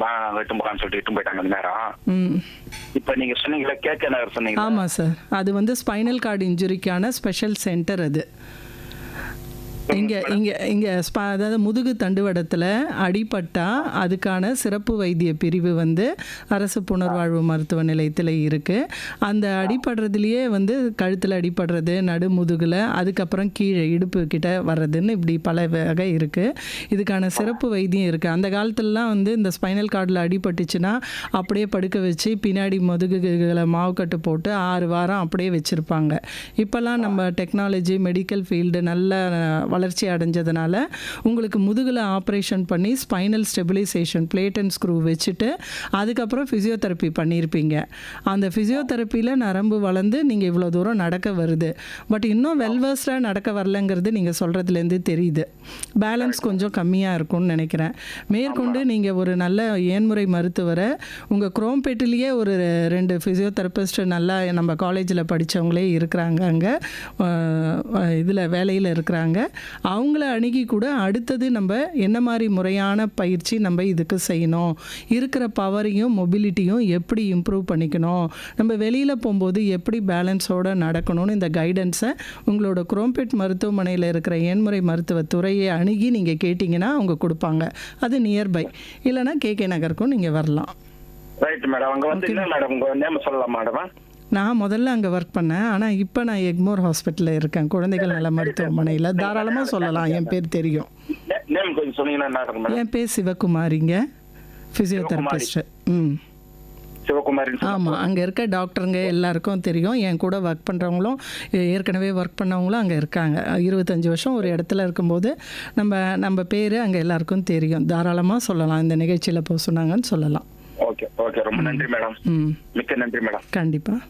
சொல்லிட்டு இட்டு போயிட்டாங்க அந்த நேரம். இப்ப நீங்க சொன்னீங்களா கேகே நகர் சொன்னீங்க? ஆமா சார், அது வந்து ஸ்பைனல் கார்டு இன்ஜுரிக்கான ஸ்பெஷல் சென்டர். அது இங்கே அதாவது முதுகு தண்டுவடத்தில் அடிபட்டால் அதுக்கான சிறப்பு வைத்திய பிரிவு வந்து அரசு புனர்வாழ்வு மருத்துவ நிலையத்தில் இருக்குது. அந்த அடிபடுறதுலேயே வந்து கழுத்தில் அடிபடுறது, நடுமுதுகில், அதுக்கப்புறம் கீழே இடுப்பு கிட்ட வர்றதுன்னு இப்படி பல வகை இருக்குது. இதுக்கான சிறப்பு வைத்தியம் இருக்குது. அந்த காலத்துலலாம் வந்து இந்த ஸ்பைனல் கார்டில் அடிபட்டுச்சுன்னா அப்படியே படுக்க வச்சு பின்னாடி முதுகுகளை மாவுக்கட்டு போட்டு 6 வாரம் அப்படியே வச்சுருப்பாங்க. இப்போல்லாம் நம்ம டெக்னாலஜி மெடிக்கல் ஃபீல்டு நல்ல வளர்ச்சி அடைஞ்சதுனால உங்களுக்கு முதுகில் ஆப்ரேஷன் பண்ணி spinal stabilisation plate and screw வச்சுட்டு அதுக்கப்புறம் ஃபிசியோதெரப்பி பண்ணியிருப்பீங்க. அந்த ஃபிசியோதெரப்பியில் நரம்பு வளர்ந்து நீங்கள் இவ்வளோ தூரம் நடக்க வருது. பட் இன்னும் வெல்வர்ஸ்டாக நடக்க வரலங்கிறது நீங்கள் சொல்கிறதுலேருந்து தெரியுது. பேலன்ஸ் கொஞ்சம் கம்மியாக இருக்கும்னு நினைக்கிறேன். மேற்கொண்டு நீங்கள் ஒரு நல்ல ஏன்முறை மருத்துவரை உங்கள் குரோம்பேட்டிலேயே ஒரு 2 ஃபிசியோதெரபிஸ்ட் நல்லா நம்ம காலேஜில் படித்தவங்களே இருக்கிறாங்க, அங்கே இதில் வேலையில் இருக்கிறாங்க. அவங்கள அணுகி கூட அடுத்தது நம்ம என்ன மாதிரி முறையான பயிற்சி நம்ம இதுக்கு செய்யணும், இருக்கிற பவரையும் மொபிலிட்டியும் எப்படி இம்ப்ரூவ் பண்ணிக்கணும், நம்ம வெளியில் போகும்போது எப்படி பேலன்ஸோடு நடக்கணும்னு இந்த கைடன்ஸை உங்களோட குரோம்பேட் மருத்துவமனையில் இருக்கிற ஏன்முறை மருத்துவ துறையை அணுகி நீங்கள் கேட்டிங்கன்னா அவங்க கொடுப்பாங்க. அது நியர்பை. இல்லைனா கேகே நகருக்கும் நீங்கள் வரலாம். Right madam. அங்கே வந்து இல்லை மேடம், உங்கள் நேம் சொல்லலாம் மேடம். நான் முதல்ல அங்கே ஒர்க் பண்ணேன், ஆனால் இப்போ நான் எக்மோர் ஹாஸ்பிட்டலில் இருக்கேன், குழந்தைகள் நல மருத்துவமனையில். தாராளமாக சொல்லலாம், என் பேர் தெரியும். என் பேர் சிவகுமாரிங்க, ஃபிசியோதெரபிஸ்ட். சிவகுமாரின்னு ஆமாம், அங்கே இருக்க டாக்டருங்க எல்லாருக்கும் தெரியும். என் கூட ஒர்க் பண்ணுறவங்களும் ஏற்கனவே ஒர்க் பண்ணவங்களும் அங்கே இருக்காங்க. 25 வருஷம் ஒரு இடத்துல இருக்கும்போது நம்ம பேர் அங்கே எல்லாருக்கும் தெரியும். தாராளமாக சொல்லலாம், இந்த நிகழ்ச்சியில் போக சொன்னாங்கன்னு சொல்லலாம். ஓகே ஓகே, ரொம்ப நன்றி மேடம். மிக்க நன்றி மேடம். கண்டிப்பாக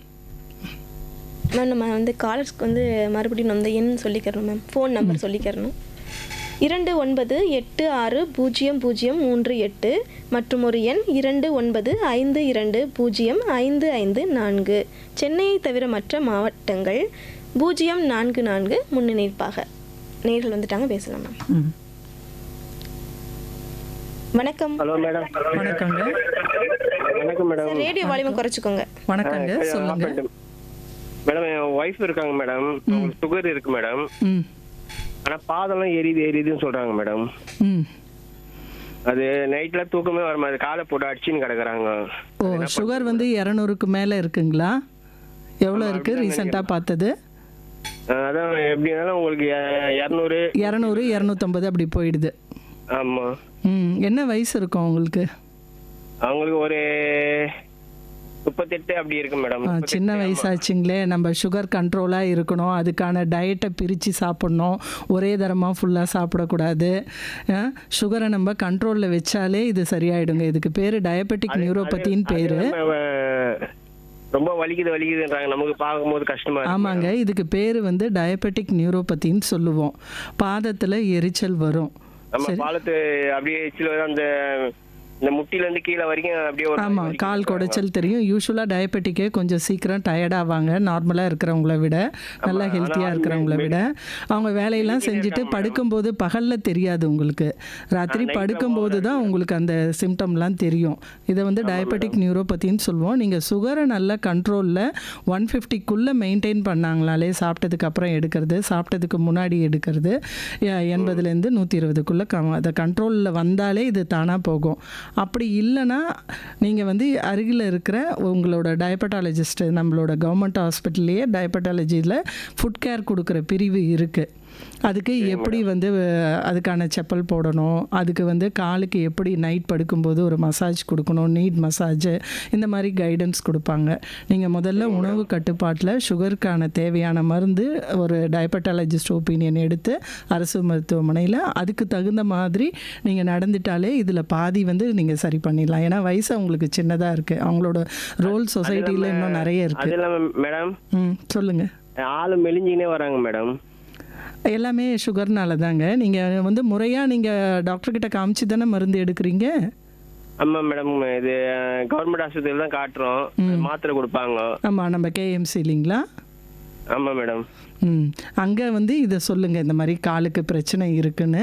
மேம். நம்ம வந்து காலர்ஸ்க்கு வந்து மறுபடியும் நம்ம எண் சொல்லிக்கிறணும் மேம், ஃபோன் நம்பர் சொல்லிக்கிறணும். 29860038 மற்றும் ஒரு எண் 2952205554. சென்னையை தவிர மற்ற மாவட்டங்கள் 044 முன்னிணைப்பாக. நேர்கள் வந்துட்டாங்க, பேசலாம் மேம். வணக்கம். Hello madam. வணக்கங்க. வணக்கம் மேடம். ரேடியோ வால்யூம் குறைச்சிக்கோங்க. வணக்கங்க, சொல்லுங்க மேடம். என் ஒய்ஃப் இருக்காங்க மேடம், அவங்களுக்கு சுகர் இருக்கு மேடம். ஆனா பாதெல்லாம் எரியுதுன்னு சொல்றாங்க மேடம். அது நைட்ல தூக்கமே வர மாதிரி, காலை போட்டு அடிச்சுன்னு கிடக்குறாங்க. ஓ, சுகர் வந்து 200க்கு மேலே இருக்குங்களா? எவ்வளோ இருக்கு ரீசெண்டாக பார்த்தது? அதான் எப்படி இருந்தாலும் உங்களுக்கு 200 250 அப்படி போயிடுது. ஆமா. என்ன வயசு இருக்கும் உங்களுக்கு? அவங்களுக்கு ஒரு 38 அப்படி இருக்கு மேடம். சின்ன வயசாச்சுங்களே. நம்ம சுகர் கண்ட்ரோலாக இருக்கணும், அதுக்கான டயட்டை பிரித்து சாப்பிட்ணும், ஒரே தரமாக ஃபுல்லாக சாப்பிடக்கூடாது. சுகரை நம்ம கண்ட்ரோலில் வச்சாலே இது சரியாயிடுங்க. இதுக்கு பேர் டயபெட்டிக் நியூரோபதின்னு பேர். ரொம்ப வலிக்குதுன்றாங்க, நமக்கு பார்க்கும்போது கஷ்டமா இருக்கு. ஆமாங்க, இதுக்கு பேர் வந்து டயபெட்டிக் நியூரோபதின்னு சொல்லுவோம். பாதத்தில் எரிச்சல் வரும். பாலத்து அப்படியே எரிச்சல் வரும், அந்த இந்த முட்டில இருந்து கீழே வரைக்கும் அப்படியே. ஆமாம், கால் குடைச்சல் தெரியும். யூஸ்வலாக டயபெட்டிக்கே கொஞ்சம் சீக்கிரம் டயர்டாவாங்க, நார்மலாக இருக்கிறவங்கள விட, நல்லா ஹெல்த்தியாக இருக்கிறவங்கள விட. அவங்க வேலையெல்லாம் செஞ்சுட்டு படுக்கும்போது பகலில் தெரியாது உங்களுக்கு, ராத்திரி படுக்கும்போது தான் உங்களுக்கு அந்த சிம்டம்லாம் தெரியும். இதை வந்து டயபெட்டிக் நியூரோபதின்னு சொல்லுவோம். நீங்கள் சுகரை நல்லா கண்ட்ரோலில் 150க்குள்ளே மெயின்டைன் பண்ணாங்களாலே, சாப்பிட்டதுக்கு அப்புறம் எடுக்கிறது, சாப்பிட்டதுக்கு முன்னாடி எடுக்கிறது, 80லேருந்து 120க்குள்ளே அதை கண்ட்ரோலில் வந்தாலே இது தானாக போகும். அப்படி இல்லைன்னா நீங்கள் வந்து அருகில் இருக்கிற உங்களோட டயபெட்டாலஜிஸ்ட், நம்மளோட கவர்மெண்ட் ஹாஸ்பிட்டல்லையே டயபெட்டாலஜியில் ஃபுட் கேர் கொடுக்குற பிரிவு இருக்குது. அதுக்கு எப்படி வந்து அதுக்கான செப்பல் போடணும், அதுக்கு வந்து காலுக்கு எப்படி நைட் படுக்கும்போது ஒரு மசாஜ் கொடுக்கணும், நீட் மசாஜ், இந்த மாதிரி கைடன்ஸ் கொடுப்பாங்க. நீங்கள் முதல்ல உணவு கட்டுப்பாட்டில் சுகருக்கான தேவையான மருந்து ஒரு டயபெட்டாலஜிஸ்ட் ஒப்பீனியன் எடுத்து அரசு மருத்துவமனையில் அதுக்கு தகுந்த மாதிரி நீங்கள் நடந்துட்டாலே இதில் பாதி வந்து நீங்கள் சரி பண்ணிடலாம். ஏன்னா வயசு அவங்களுக்கு சின்னதாக இருக்குது, அவங்களோட ரோல் சொசைட்டியில் இன்னும் நிறைய இருக்குது. மேடம் சொல்லுங்கள். ஆளு மெலிஞ்சினே வராங்க மேடம். எல்லாமே சுகர்னால தாங்க. நீங்கள் வந்து முறையாக நீங்கள் டாக்டர்கிட்ட காமிச்சு தானே மருந்து எடுக்கிறீங்க? ஆமாம் மேடம், இது கவர்மெண்ட் ஹாஸ்பிட்டல் தான் காட்டுறோம், மாத்திரை கொடுப்பாங்க. ஆமாம், நம்ம கேஎம்சி இல்லைங்களா? ஆமாம் மேடம். அங்கே வந்து இதை சொல்லுங்கள், இந்த மாதிரி காலுக்கு பிரச்சனை இருக்குன்னு.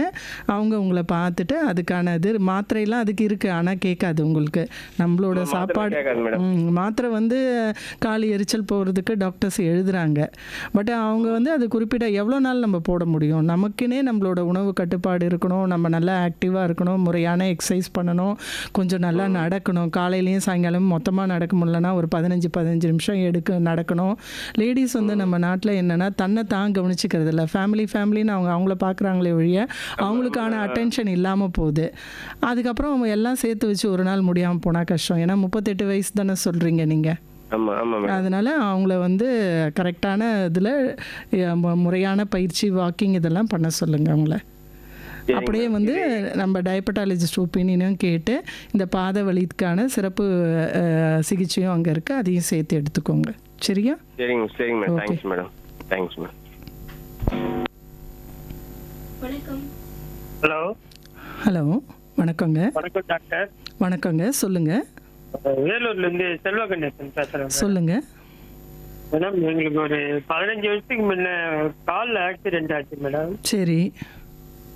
அவங்க உங்களை பார்த்துட்டு அதுக்கான இது மாத்திரையெல்லாம் அதுக்கு இருக்குது, ஆனால் கேட்காது உங்களுக்கு. நம்மளோட சாப்பாடு மாத்திரை வந்து கால் எரிச்சல் போகிறதுக்கு டாக்டர்ஸ் எழுதுகிறாங்க. பட் அவங்க வந்து அது குறிப்பிட்ட எவ்வளோ நாள் நம்ம போட முடியும்? நமக்குன்னே நம்மளோட உணவு கட்டுப்பாடு இருக்கணும், நம்ம நல்லா ஆக்டிவாக இருக்கணும், முறையான எக்ஸசைஸ் பண்ணணும், கொஞ்சம் நல்லா நடக்கணும். காலையிலையும் சாயங்காலமும் மொத்தமாக நடக்க முடியலன்னா ஒரு 15 நிமிஷம் நடக்கணும். லேடிஸ் வந்து நம்ம நாட்டில் என்னென்னா தன்னை தான் கவனிச்சுக்கிறது இல்லை, ஃபேமிலின்னு அவங்கள பார்க்குறாங்களே ஒழிய அவங்களுக்கான அட்டென்ஷன் இல்லாமல் போகுது. அதுக்கப்புறம் அவங்க எல்லாம் சேர்த்து வச்சு ஒரு நாள் முடியாமல் போனால் கஷ்டம். ஏன்னா 38 வயசு தானே சொல்கிறீங்க நீங்கள். அதனால் அவங்கள வந்து கரெக்டான இதில் முறையான பயிற்சி, வாக்கிங் இதெல்லாம் பண்ண சொல்லுங்கள் அவங்கள. அப்படியே வந்து நம்ம டயபெட்டாலஜிஸ்ட் ஒப்பீனியனும் கேட்டு இந்த பாத வலிக்கான சிறப்பு சிகிச்சையும் அங்கே இருக்குது, அதையும் சேர்த்து எடுத்துக்கோங்க. சரியா? சரிங்க madam. Thanks madam. Thanks madam. வணக்கம். ஹலோ வணக்கங்க. வணக்கம் டாக்டர். வணக்கங்க, சொல்லுங்க. வேலூர்ல இருந்து செல்வ கணேசன் பேசுறேன். சொல்லுங்க மேடம். எங்களுக்கு ஒரு 15 வருஷத்துக்கு முன்ன கால்ல ஆக்சிடென்ட் ஆச்சு மேடம். சரி.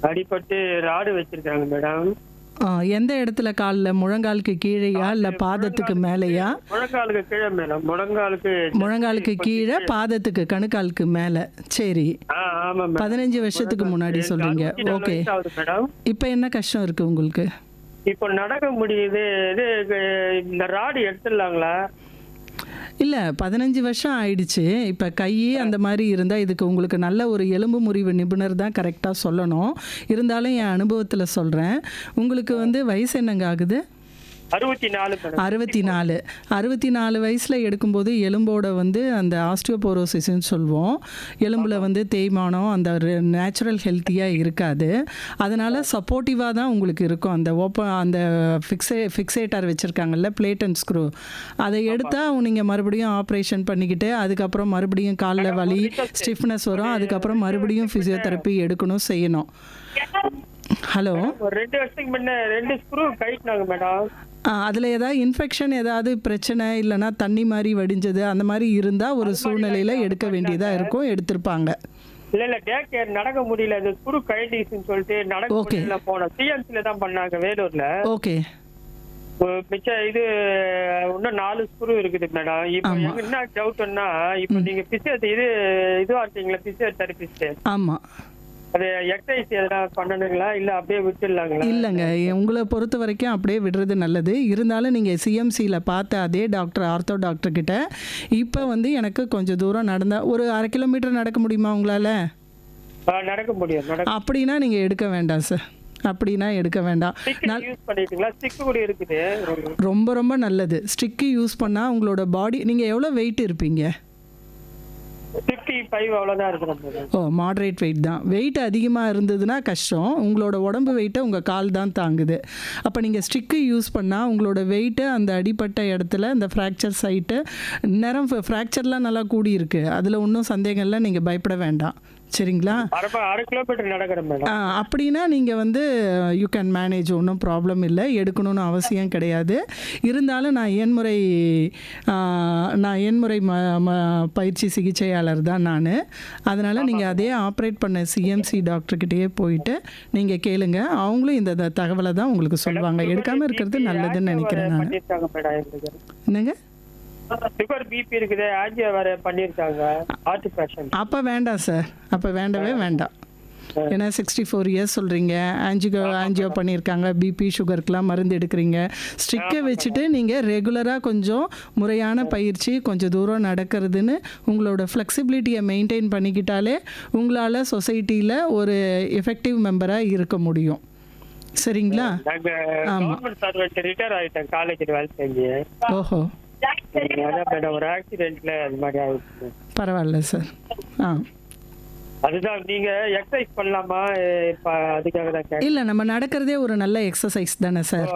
அடிபட்டு ராடு வச்சிருக்காங்க மேடம். எந்த இடத்துல? காலில் முழங்காலுக்கு கீழேயா இல்லை பாதத்துக்கு மேலேயா? முழங்காலுக்கு கீழே மேடம். முழங்காலுக்கு கீழே, பாதத்துக்கு கணுக்காலுக்கு மேலே. சரி. 15 வருஷத்துக்கு முன்னாடி சொல்றீங்க. ஓகே. இப்போ என்ன கஷ்டம் இருக்கு உங்களுக்கு? இப்போ நடக்க முடியுது. இந்த ராடு எடுத்துடலாங்களா? இல்லை, 15 வருஷம் ஆயிடுச்சு. இப்போ கை அந்த மாதிரி இருந்தால் இதுக்கு உங்களுக்கு நல்ல ஒரு எலும்பு முறிவு நிபுணர் தான் கரெக்டாக சொல்லணும். இருந்தாலும் என் அனுபவத்தில் சொல்கிறேன். உங்களுக்கு வந்து வயசு என்னங்க ஆகுது? 64 64 வயசில் எடுக்கும்போது எலும்போட வந்து அந்த ஆஸ்டியோபோரோசிஸ்ன்னு சொல்லுவோம். எலும்பில் வந்து தேய்மானம் அந்த நேச்சுரல் ஹெல்த்தியாக இருக்காது. அதனால் சப்போர்ட்டிவாக தான் உங்களுக்கு இருக்கும். அந்த அந்த ஃபிக்ஸேட்டர் வச்சுருக்காங்கல்ல, பிளேட் அண்ட் ஸ்க்ரூ, அதை எடுத்தால் நீங்கள் மறுபடியும் ஆப்ரேஷன் பண்ணிக்கிட்டு அதுக்கப்புறம் மறுபடியும் காலில் வலி ஸ்டிஃப்னஸ் வரும். அதுக்கப்புறம் மறுபடியும் ஃபிசியோதெரப்பி எடுக்கணும், செய்யணும். ஹலோ, 2 வருஷத்துக்கு முன்ன 2 ஸ்க்ரூ கைட்னாங்க மேடம். அதில் ஏதாவது இன்ஃபெக்ஷன் ஏதாவது பிரச்சனை இல்லைன்னா தண்ணி மாதிரி வடிஞ்சது அந்த மாதிரி இருந்தால் ஒரு சூழ்நிலையில் எடுக்க வேண்டியதாக இருக்கும், எடுத்திருப்பாங்க. இல்ல டே கேர் நடக்க முடியல, அந்த ஸ்க்ரூ கைட்டிஸ்ன்னு சொல்லிட்டு நடக்க முடியல. போனோம் சிஎம்சில தான் பண்ணாங்க வேலூர்ல. ஓகே, மிச்சம் இது இன்னும் 4 ஸ்க்ரூ இருக்குது மேடம். இப்போ என்ன டவுட்னா, இப்போ நீங்க இதுவா இருக்கீங்களா பிசியோதெரபிஸ்ட்? ஆமாம். அது எக்ஸசைஸ் எதனா பண்ணணுங்களா இல்லை அப்படியே விட்டுடலாங்களா? இல்லைங்க, உங்களை பொறுத்த வரைக்கும் அப்படியே விடுறது நல்லது. இருந்தாலும் நீங்கள் சிஎம்சியில் பார்த்த அதே டாக்டர், ஆர்த்தோ டாக்டர்கிட்ட இப்போ வந்து எனக்கு கொஞ்சம் தூரம் நடந்தால் ஒரு 1/2 கிலோமீட்டர் நடக்க முடியுமா உங்களால்? நடக்க முடியும். அப்படின்னா நீங்கள் எடுக்க வேண்டாம் சார், அப்படின்னா எடுக்க வேண்டாம். ஸ்டிக் கூட இருக்குது, ரொம்ப ரொம்ப நல்லது. ஸ்டிக்கு யூஸ் பண்ணால் உங்களோட பாடி, நீங்கள் எவ்வளோ வெயிட் இருப்பீங்க? 55 அவ்வளோதான் இருக்கிறது. ஓ, மாடரேட் வெயிட் தான். வெயிட் அதிகமாக இருந்ததுன்னா கஷ்டம். உங்களோட உடம்பு வெயிட்டை உங்கள் கால் தான் தாங்குது. அப்போ நீங்கள் ஸ்டிக்கு யூஸ் பண்ணால் உங்களோட வெயிட்டு அந்த அடிப்பட்ட இடத்துல இந்த ஃப்ராக்சர் சைட்டு நேரம் ஃப்ராக்சர்லாம் நல்லா கூடி இருக்குது. அதில் ஒன்றும் சந்தேகம் இல்லை, நீங்கள் பயப்பட வேண்டாம். சரிங்களா? 1/2 கிலோமீட்டர் நடக்கிறேன் மேடம். அப்படின்னா நீங்கள் வந்து யூ கேன் மேனேஜ், ஒன்றும் ப்ராப்ளம் இல்லை, எடுக்கணும்னு அவசியம் கிடையாது. இருந்தாலும் நான் எண்முறை பயிற்சி சிகிச்சையாளர் தான் நான். அதனால் நீங்கள் அதே ஆப்ரேட் பண்ண சிஎம்சி டாக்டர்கிட்டயே போயிட்டு நீங்கள் கேளுங்க, அவங்களும் இந்த தகவலை தான் உங்களுக்கு சொல்லுவாங்க. எடுக்காமல் இருக்கிறது நல்லதுன்னு நினைக்கிறேன் நான். என்னங்க? சுகர் பிபி இருக்குது, ஆஞ்சியோ வேற பண்ணிருக்காங்க, ஹார்ட் பேஷண்ட். அப்போ வேண்டாம் சார், அப்போ வேண்டவே வேண்டாம். ஏன்னா 64 இயர்ஸ் சொல்கிறீங்க, ஆஞ்சியோ பண்ணியிருக்காங்க, பிபி சுகருக்கெலாம் மருந்து எடுக்கிறீங்க. ஸ்ட்ரிக்கை வச்சுட்டு நீங்கள் ரெகுலராக கொஞ்சம் முறையான பயிற்சி, கொஞ்சம் தூரம் நடக்கிறதுன்னு உங்களோட ஃப்ளெக்சிபிலிட்டியை மெயின்டைன் பண்ணிக்கிட்டாலே உங்களால் சொசைட்டியில் ஒரு எஃபெக்டிவ் மெம்பராக இருக்க முடியும். சரிங்களா? ஆமாம், ரிட்டையர் ஆகிட்டேன், காலேஜில் வேலை செஞ்சு. ஓஹோ, ஒரு ஆக்சிடென்ட்ல அது மாதிரி ஆயிடுச்சு. பரவாயில்ல சார். அதுதான் நீங்க எக்ஸசைஸ் பண்ணலாமா அதுக்காக தான். இல்லை, நம்ம நடக்கிறதே ஒரு நல்ல எக்ஸசைஸ் தானே சார்.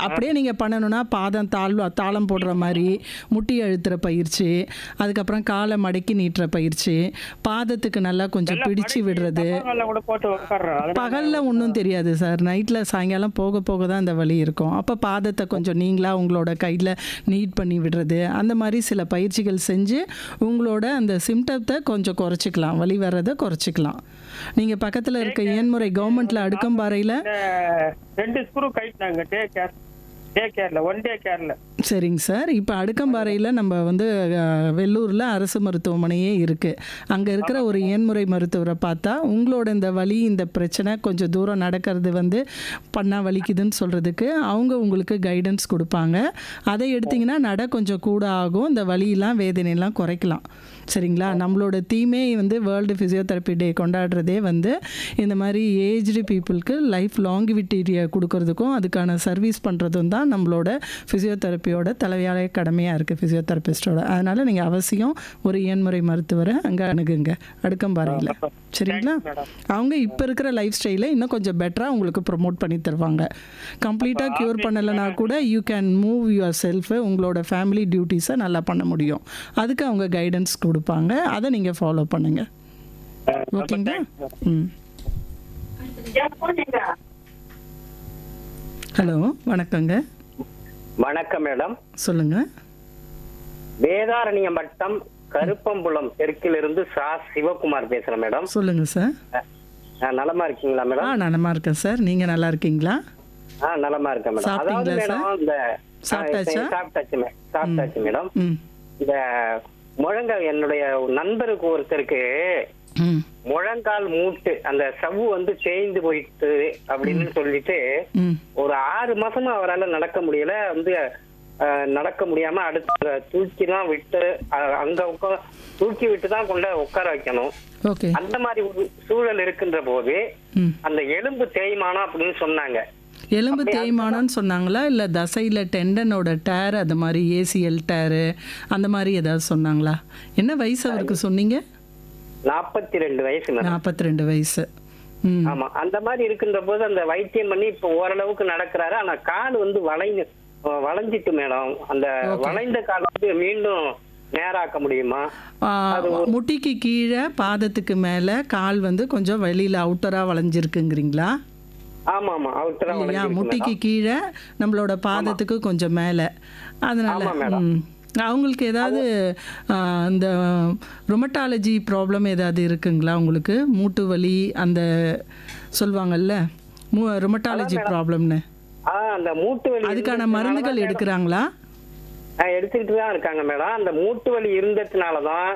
அப்படியே நீங்கள் பண்ணணும்னா பாதம் தாளம் போடுற மாதிரி முட்டி அழுத்துற பயிற்சி, அதுக்கப்புறம் காலை மடக்கி நீட்டுற பயிற்சி, பாதத்துக்கு நல்லா கொஞ்சம் பிடிச்சு விடுறது. பகலில் ஒன்றும் தெரியாது சார், நைட்டில் சாயங்காலம் போக போக தான் இந்த வலி இருக்கும். அப்போ பாதத்தை கொஞ்சம் நீங்களாக உங்களோட கையில் நீட் பண்ணி விடுறது, அந்த மாதிரி சில பயிற்சிகள் செஞ்சு உங்களோட அந்த சிம்டத்தை கொஞ்சம் குறைச்சிக்கலாம், வலி வர்றதை குறைச்சிக்கலாம். நீங்க பக்கத்துல இருக்க எண்முறை கவர்மெண்ட்ல அடுக்கம்பாறையில 2 ஸ்க்ரூ கைட்னாங்க. சரிங்க சார். இப்போ அடுக்கம்பாறையில் நம்ம வந்து வெள்ளூரில் அரசு மருத்துவமனையே இருக்குது. அங்கே இருக்கிற ஒரு எண்முறை மருத்துவரை பார்த்தா உங்களோட இந்த வலி, இந்த பிரச்சனை, கொஞ்சம் தூரம் நடக்கிறது வந்து பண்ணால் வலிக்குதுன்னு சொல்கிறதுக்கு அவங்க உங்களுக்கு கைடன்ஸ் கொடுப்பாங்க. அதை எடுத்திங்கன்னா நட கொஞ்சம் கூட ஆகும், இந்த வலியெல்லாம் வேதனையெல்லாம் குறைக்கலாம். சரிங்களா? நம்மளோட தீமே வந்து வேர்ல்டு ஃபிசியோதெரப்பி டே கொண்டாடுறதே வந்து இந்த மாதிரி ஏஜ்டு பீப்புளுக்கு லைஃப் லாங்கிவிட்டியை கொடுக்கறதுக்கும் அதுக்கான சர்வீஸ் பண்ணுறதும் தான் நம்மளோட ஃபிசியோதெரப்பியோட தலையாய கடமையாக இருக்குது, ஃபிசியோதெரபிஸ்டோட. அதனால் நீங்கள் அவசியம் ஒரு எண்முறை மருத்துவரை அங்கே அணுகுங்க அடுக்கம்பாறையில். சரிங்களா? அவங்க இப்போ இருக்கிற லைஃப் ஸ்டைலை இன்னும் கொஞ்சம் பெட்டராக உங்களுக்கு ப்ரொமோட் பண்ணி தருவாங்க. கம்ப்ளீட்டாக க்யூர் பண்ணலைன்னா கூட you can move your shelf, உங்களோட ஃபேமிலி டியூட்டிஸை நல்லா பண்ண முடியும். அதுக்கு அவங்க கைடன்ஸ் கொடுப்பாங்க, அதை நீங்கள் ஃபாலோ பண்ணுங்கள். ஓகேங்களா? ஹலோ, வணக்கங்க. வணக்கம் மேடம். சொல்லுங்க. வேதாரண்யம் வட்டம் கருப்பம்புலம் தெற்கிலிருந்து சிவகுமார் பேசுறேன் மேடம். சொல்லுங்க சார். நலமா இருக்கீங்களா மேடம்? நலமா இருக்கேன் சார். நீங்க நல்லா இருக்கீங்களா? நலமா இருக்கேன் மேடம். அதாவது மேடம் இந்த சாப்பிட்டாச்சு மேடம். இந்த முழங்கால், என்னுடைய நண்பருக்கு ஒருத்தருக்கு முழங்கால் மூட்டு அந்த சவ்வு வந்து தேய்ந்து போயிட்டு அப்படின்னு சொல்லிட்டு ஒரு 6 மாசமா அவரால் நடக்க முடியல. வந்து நடக்க முடியாம அடுத்த தூக்கி தான் விட்டு அங்க தூக்கி விட்டு தான் கொண்டு உட்கார வைக்கணும். அந்த மாதிரி ஒரு சூழல் இருக்கின்ற போது அந்த எலும்பு தேய்மானம் அப்படின்னு சொன்னாங்க. எலும்பு தேய்மானம்னு சொன்னாங்களா இல்லை தசையில் டெண்டனோட டேர் அது மாதிரி ஏசிஎல் டேரு அந்த மாதிரி ஏதாவது சொன்னாங்களா? என்ன வயசு அவருக்கு சொன்னீங்க? 42 வயசு மேடம். 42 வயசு. ஆமா, அந்த மாதிரி இருக்கின்ற போது அந்த வைத்தியம் பண்ணி இப்ப ஓரளவுக்கு நடக்கிறாரு. ஆனா கால் வந்து வளைஞ்சிட்டு மேடம். அந்த வளைந்த கால் வந்து மீண்டும் நேராக்க முடியுமா? முட்டிக்கு கீழே பாதத்துக்கு மேல கால் வந்து கொஞ்சம் வெளியில அவுட்டரா வளைஞ்சிருக்குங்கிறீங்களா? ஆமா ஆமா, அவுட்டரா இல்லையா? முட்டிக்கு கீழே நம்மளோட பாதத்துக்கு கொஞ்சம் மேல. அதனால அவங்களுக்கு ஏதாவது இந்த ரொமட்டாலஜி ப்ராப்ளம் ஏதாவது இருக்குங்களா உங்களுக்கு? மூட்டு வலி அந்த சொல்லுவாங்கல்ல ரொமட்டாலஜி ப்ராப்ளம்னு, அந்த மூட்டு வலி அதுக்கான மருந்துகள் எடுக்கிறாங்களா? எடுத்துக்கிட்டு தான் இருக்காங்க மேடம். அந்த மூட்டு வலி இருந்ததுனாலதான்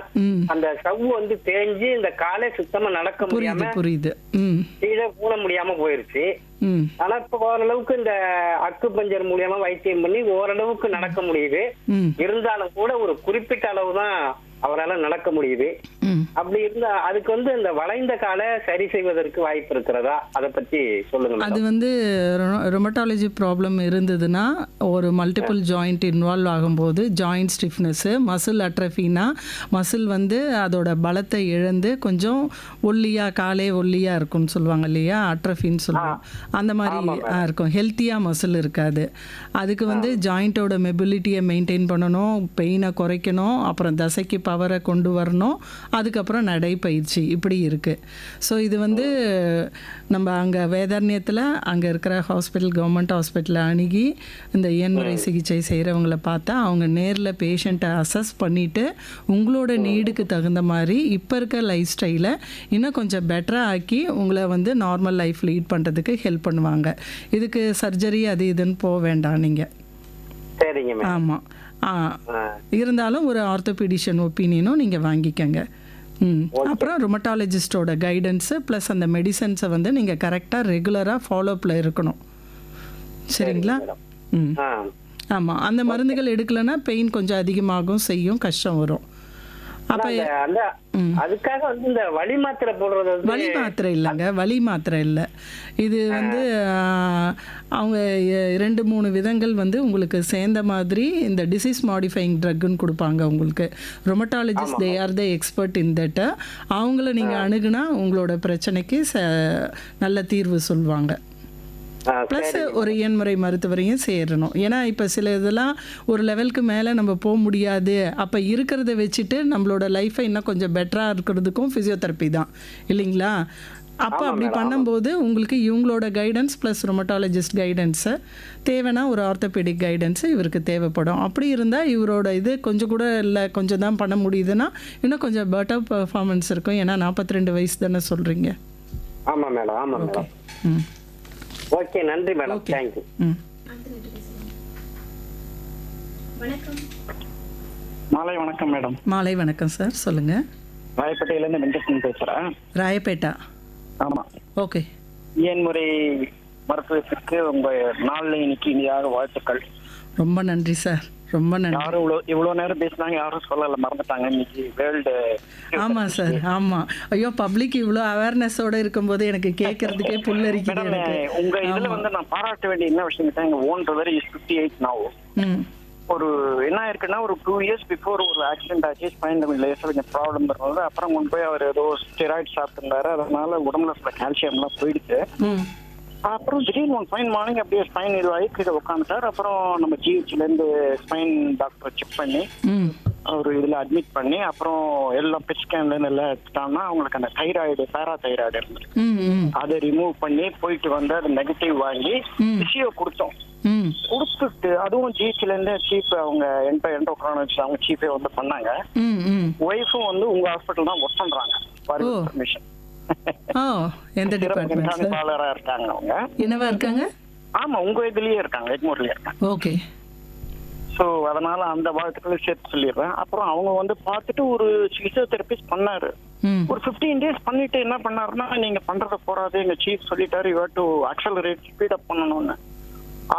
அந்த சவ்வு வந்து தேஞ்சு இந்த காலே சுத்தமா நடக்க முடியாம புரியுது கீழே பூண முடியாம போயிருச்சு. ஆனா இப்ப ஓரளவுக்கு இந்த அக்கு பஞ்சர் மூலியமா வைத்தியம் பண்ணி ஓரளவுக்கு நடக்க முடியுது. இருந்தாலும் கூட ஒரு குறிப்பிட்ட அளவு தான் அவரால் நடக்க முடியுது. அப்படி இருந்தா அதுக்கு வந்து இந்த வளைந்த காலை சரி செய்வதற்கு வாய்ப்பு இருக்கிறதா? அதை பத்தி சொல்லுங்க. அது வந்து ரொமட்டாலஜி ப்ராப்ளம் இருந்ததுன்னா ஒரு மல்டிபிள் ஜாயிண்ட் இன்வால்வ் ஆகும்போது ஜாயிண்ட் ஸ்டிஃப்னஸ்ஸு, மசில் அட்ரஃபினா மசில் வந்து அதோட பலத்தை இழந்து கொஞ்சம் ஒல்லியாக காலே ஒல்லியாக இருக்கும்னு சொல்லுவாங்க இல்லையா, அட்ரஃபின்னு சொல்லுவாங்க. அந்த மாதிரி இருக்கும், ஹெல்த்தியாக மசில் இருக்காது. அதுக்கு வந்து ஜாயிண்ட்டோட மொபிலிட்டியை மெயின்டைன் பண்ணணும், பெயினை குறைக்கணும், அப்புறம் தசைக்கு பவரை கொண்டு வரணும், அதுக்கப்புறம் நடைப்பயிற்சி இப்படி இருக்குது. ஸோ இது வந்து நம்ம அங்கே வேதாரண்யத்தில் அங்கே இருக்கிற ஹாஸ்பிட்டல், கவர்மெண்ட் ஹாஸ்பிட்டலில் அணுகி இந்த இயன்முறை சிகிச்சை செய்கிறவங்கள பார்த்தா அவங்க நேரில் பேஷண்ட்டை அசஸ் பண்ணிவிட்டு உங்களோட நீடுக்கு தகுந்த மாதிரி இப்போ இருக்க லைஃப் ஸ்டைலை இன்னும் கொஞ்சம் பெட்டராக ஆக்கி உங்களை வந்து நார்மல் லைஃப் லீட் பண்ணுறதுக்கு ஹெல்ப் பண்ணுவாங்க. இதுக்கு சர்ஜரி அது இதுன்னு போக வேண்டாம் நீங்கள். ஆமாம், இருந்தாலும் ஒரு ஆர்த்தோபீடிஷியன் ஒப்பீனியனும் நீங்கள் வாங்கிக்கங்க. அப்புறம் ரொமட்டாலஜிஸ்டோட கைடன்ஸு ப்ளஸ் அந்த மெடிசன்ஸை வந்து நீங்கள் கரெக்டாக ரெகுலராக ஃபாலோஅப்பில் இருக்கணும். சரிங்களா? ஆமாம், அந்த மருந்துகள் எடுக்கலைன்னா பெயின் கொஞ்சம் அதிகமாகவும் செய்யும், கஷ்டம் வரும். அப்ப அதுக்காக வந்து இந்த வலி மாத்திரை போடுறது, வலி மாத்திரை இல்லைங்க, வலி மாத்திரை இல்லை. இது வந்து அவங்க 2-3 விதங்கள் வந்து உங்களுக்கு சேர்ந்த மாதிரி இந்த டிசீஸ் மாடிஃபைங் ட்ரக்குன்னு கொடுப்பாங்க உங்களுக்கு. Rheumatologist they are the expert in that. அவங்கள நீங்கள் அணுகுனா உங்களோட பிரச்சனைக்கு நல்ல தீர்வு சொல்லுவாங்க. ப்ளஸ் ஒரு இயன்முறை மருத்துவரையும் சேரணும். ஏன்னா இப்போ சில இதெல்லாம் ஒரு லெவலுக்கு மேலே நம்ம போக முடியாது, அப்போ இருக்கிறத வச்சுட்டு நம்மளோட லைஃப்பை இன்னும் கொஞ்சம் பெட்டராக இருக்கிறதுக்கும் ஃபிசியோதெரப்பி தான் இல்லைங்களா? அப்போ அப்படி பண்ணும்போது உங்களுக்கு இவங்களோட கைடன்ஸ் ப்ளஸ் ரொமட்டாலஜிஸ்ட் கைடன்ஸு தேவைன்னா ஒரு ஆர்த்தோபெடிக் கைடன்ஸு இவருக்கு தேவைப்படும். அப்படி இருந்தால் இவரோட இது கொஞ்சம் கூட இல்லை, கொஞ்சம் தான் பண்ண முடியுதுன்னா இன்னும் கொஞ்சம் பெட்டர் பர்ஃபார்மன்ஸ் இருக்கும். ஏன்னா 42 வயசு தானே சொல்கிறீங்க. ஆமாம் மேடம், ஆமாம் மேடம். ஓகே, நன்றி மேடம். தேங்க்யூ. வணக்கம். மாலை வணக்கம் மேடம். மாலை வணக்கம் சார், சொல்லுங்கள். ராயப்பேட்டையிலேருந்து வெங்கடேசன் பேசுகிறேன். ராயப்பேட்டா? ஆமாம். ஓகே. இயன்முறை மருத்துவத்திற்கு உங்கள் நாளில் இன்னைக்கு இனியாக வாழ்த்துக்கள். ரொம்ப நன்றி சார், ரொம்ப நன்றி. யாரும் இவ்வளோ நேரம் பேசினாங்க, யாரும் சொல்லலை, மறந்துட்டாங்க. இன்னைக்கு வேர்ல்டு. ஆமாம் சார், ஆமாம். ஐயோ, பப்ளிக் இவ்வளோ அவேர்னஸோடு இருக்கும்போது எனக்கு கேட்கறதுக்கே புல்லரிக்குது. உங்க இதுல வந்து நான் பாராட்ட வேண்டிய என்ன விஷயம் கேட்டா, எங்க ஓன் பிரதர் இஸ் 58 now. ஒரு என்ன இருக்குன்னா, ஒரு 2 years பிஃபோர் ஒரு ஆக்சிடென்ட் ஆச்சு, ஸ்பைன் லேசா கொஞ்சம் ப்ராப்ளம் இருந்தது. அப்புறம் கொண்டு போய் அவர் ஏதோ ஸ்டெராய்ட் சாப்பிட்டுருந்தாரு, அதனால உடம்புல சில கால்சியம்லாம் போயிடுச்சு. அப்புறம் திடீர்னு ஒன் ஃபைன் மார்னிங் அப்படியே ஸ்பைன் இதுவாகி கீழே உட்காந்துட்டார். அப்புறம் நம்ம ஜிஹெச்லேருந்து ஸ்பைன் டாக்டரை செக் பண்ணி ஒரு இதில் அட்மிட் பண்ணி அப்புறம் எல்லாம் பெட் ஸ்கேன்லேருந்து எல்லாம் எடுத்துட்டாங்கன்னா அவங்களுக்கு அந்த தைராய்டு, பேராதைராய்டு இருந்துருக்கு. அதை ரிமூவ் பண்ணி போயிட்டு வந்து அது நெகட்டிவ் வாங்கி பிசியோ கொடுத்தோம். கொடுத்துட்டு அதுவும் ஜிஹெச்லேருந்து சீஃப் அவங்க எண்டோக்ரானாலஜிஸ்ட் அவங்க சீஃபே வந்து பண்ணாங்க. ஒய்ஃபும் வந்து உங்க ஹாஸ்பிட்டல் தான் ஒர்க் பண்றாங்க. பர்மிஷன் எந்த டிபார்ட்மென்ட் இருக்காங்க அவங்க? என்னவா இருக்காங்க? ஆமா, உங்க இதுலயே இருக்காங்க, எக்மோர்லயே இருக்காங்க. ஓகே. சோ அதனால அந்த வாழ்த்துக்களை சேர்த்து சொல்லிடுறேன். அப்புறம் அவங்க வந்து பார்த்துட்டு ஒரு பிசியோதெரபிஸ்ட் பண்ணாரு. ஒரு 15 days பண்ணிட்டு என்ன பண்ணாருன்னா, நீங்க பண்றத போறாது, எங்க சீஃப் சொல்லிட்டாரு, you have to accelerate, speed up பண்ணணும்னு.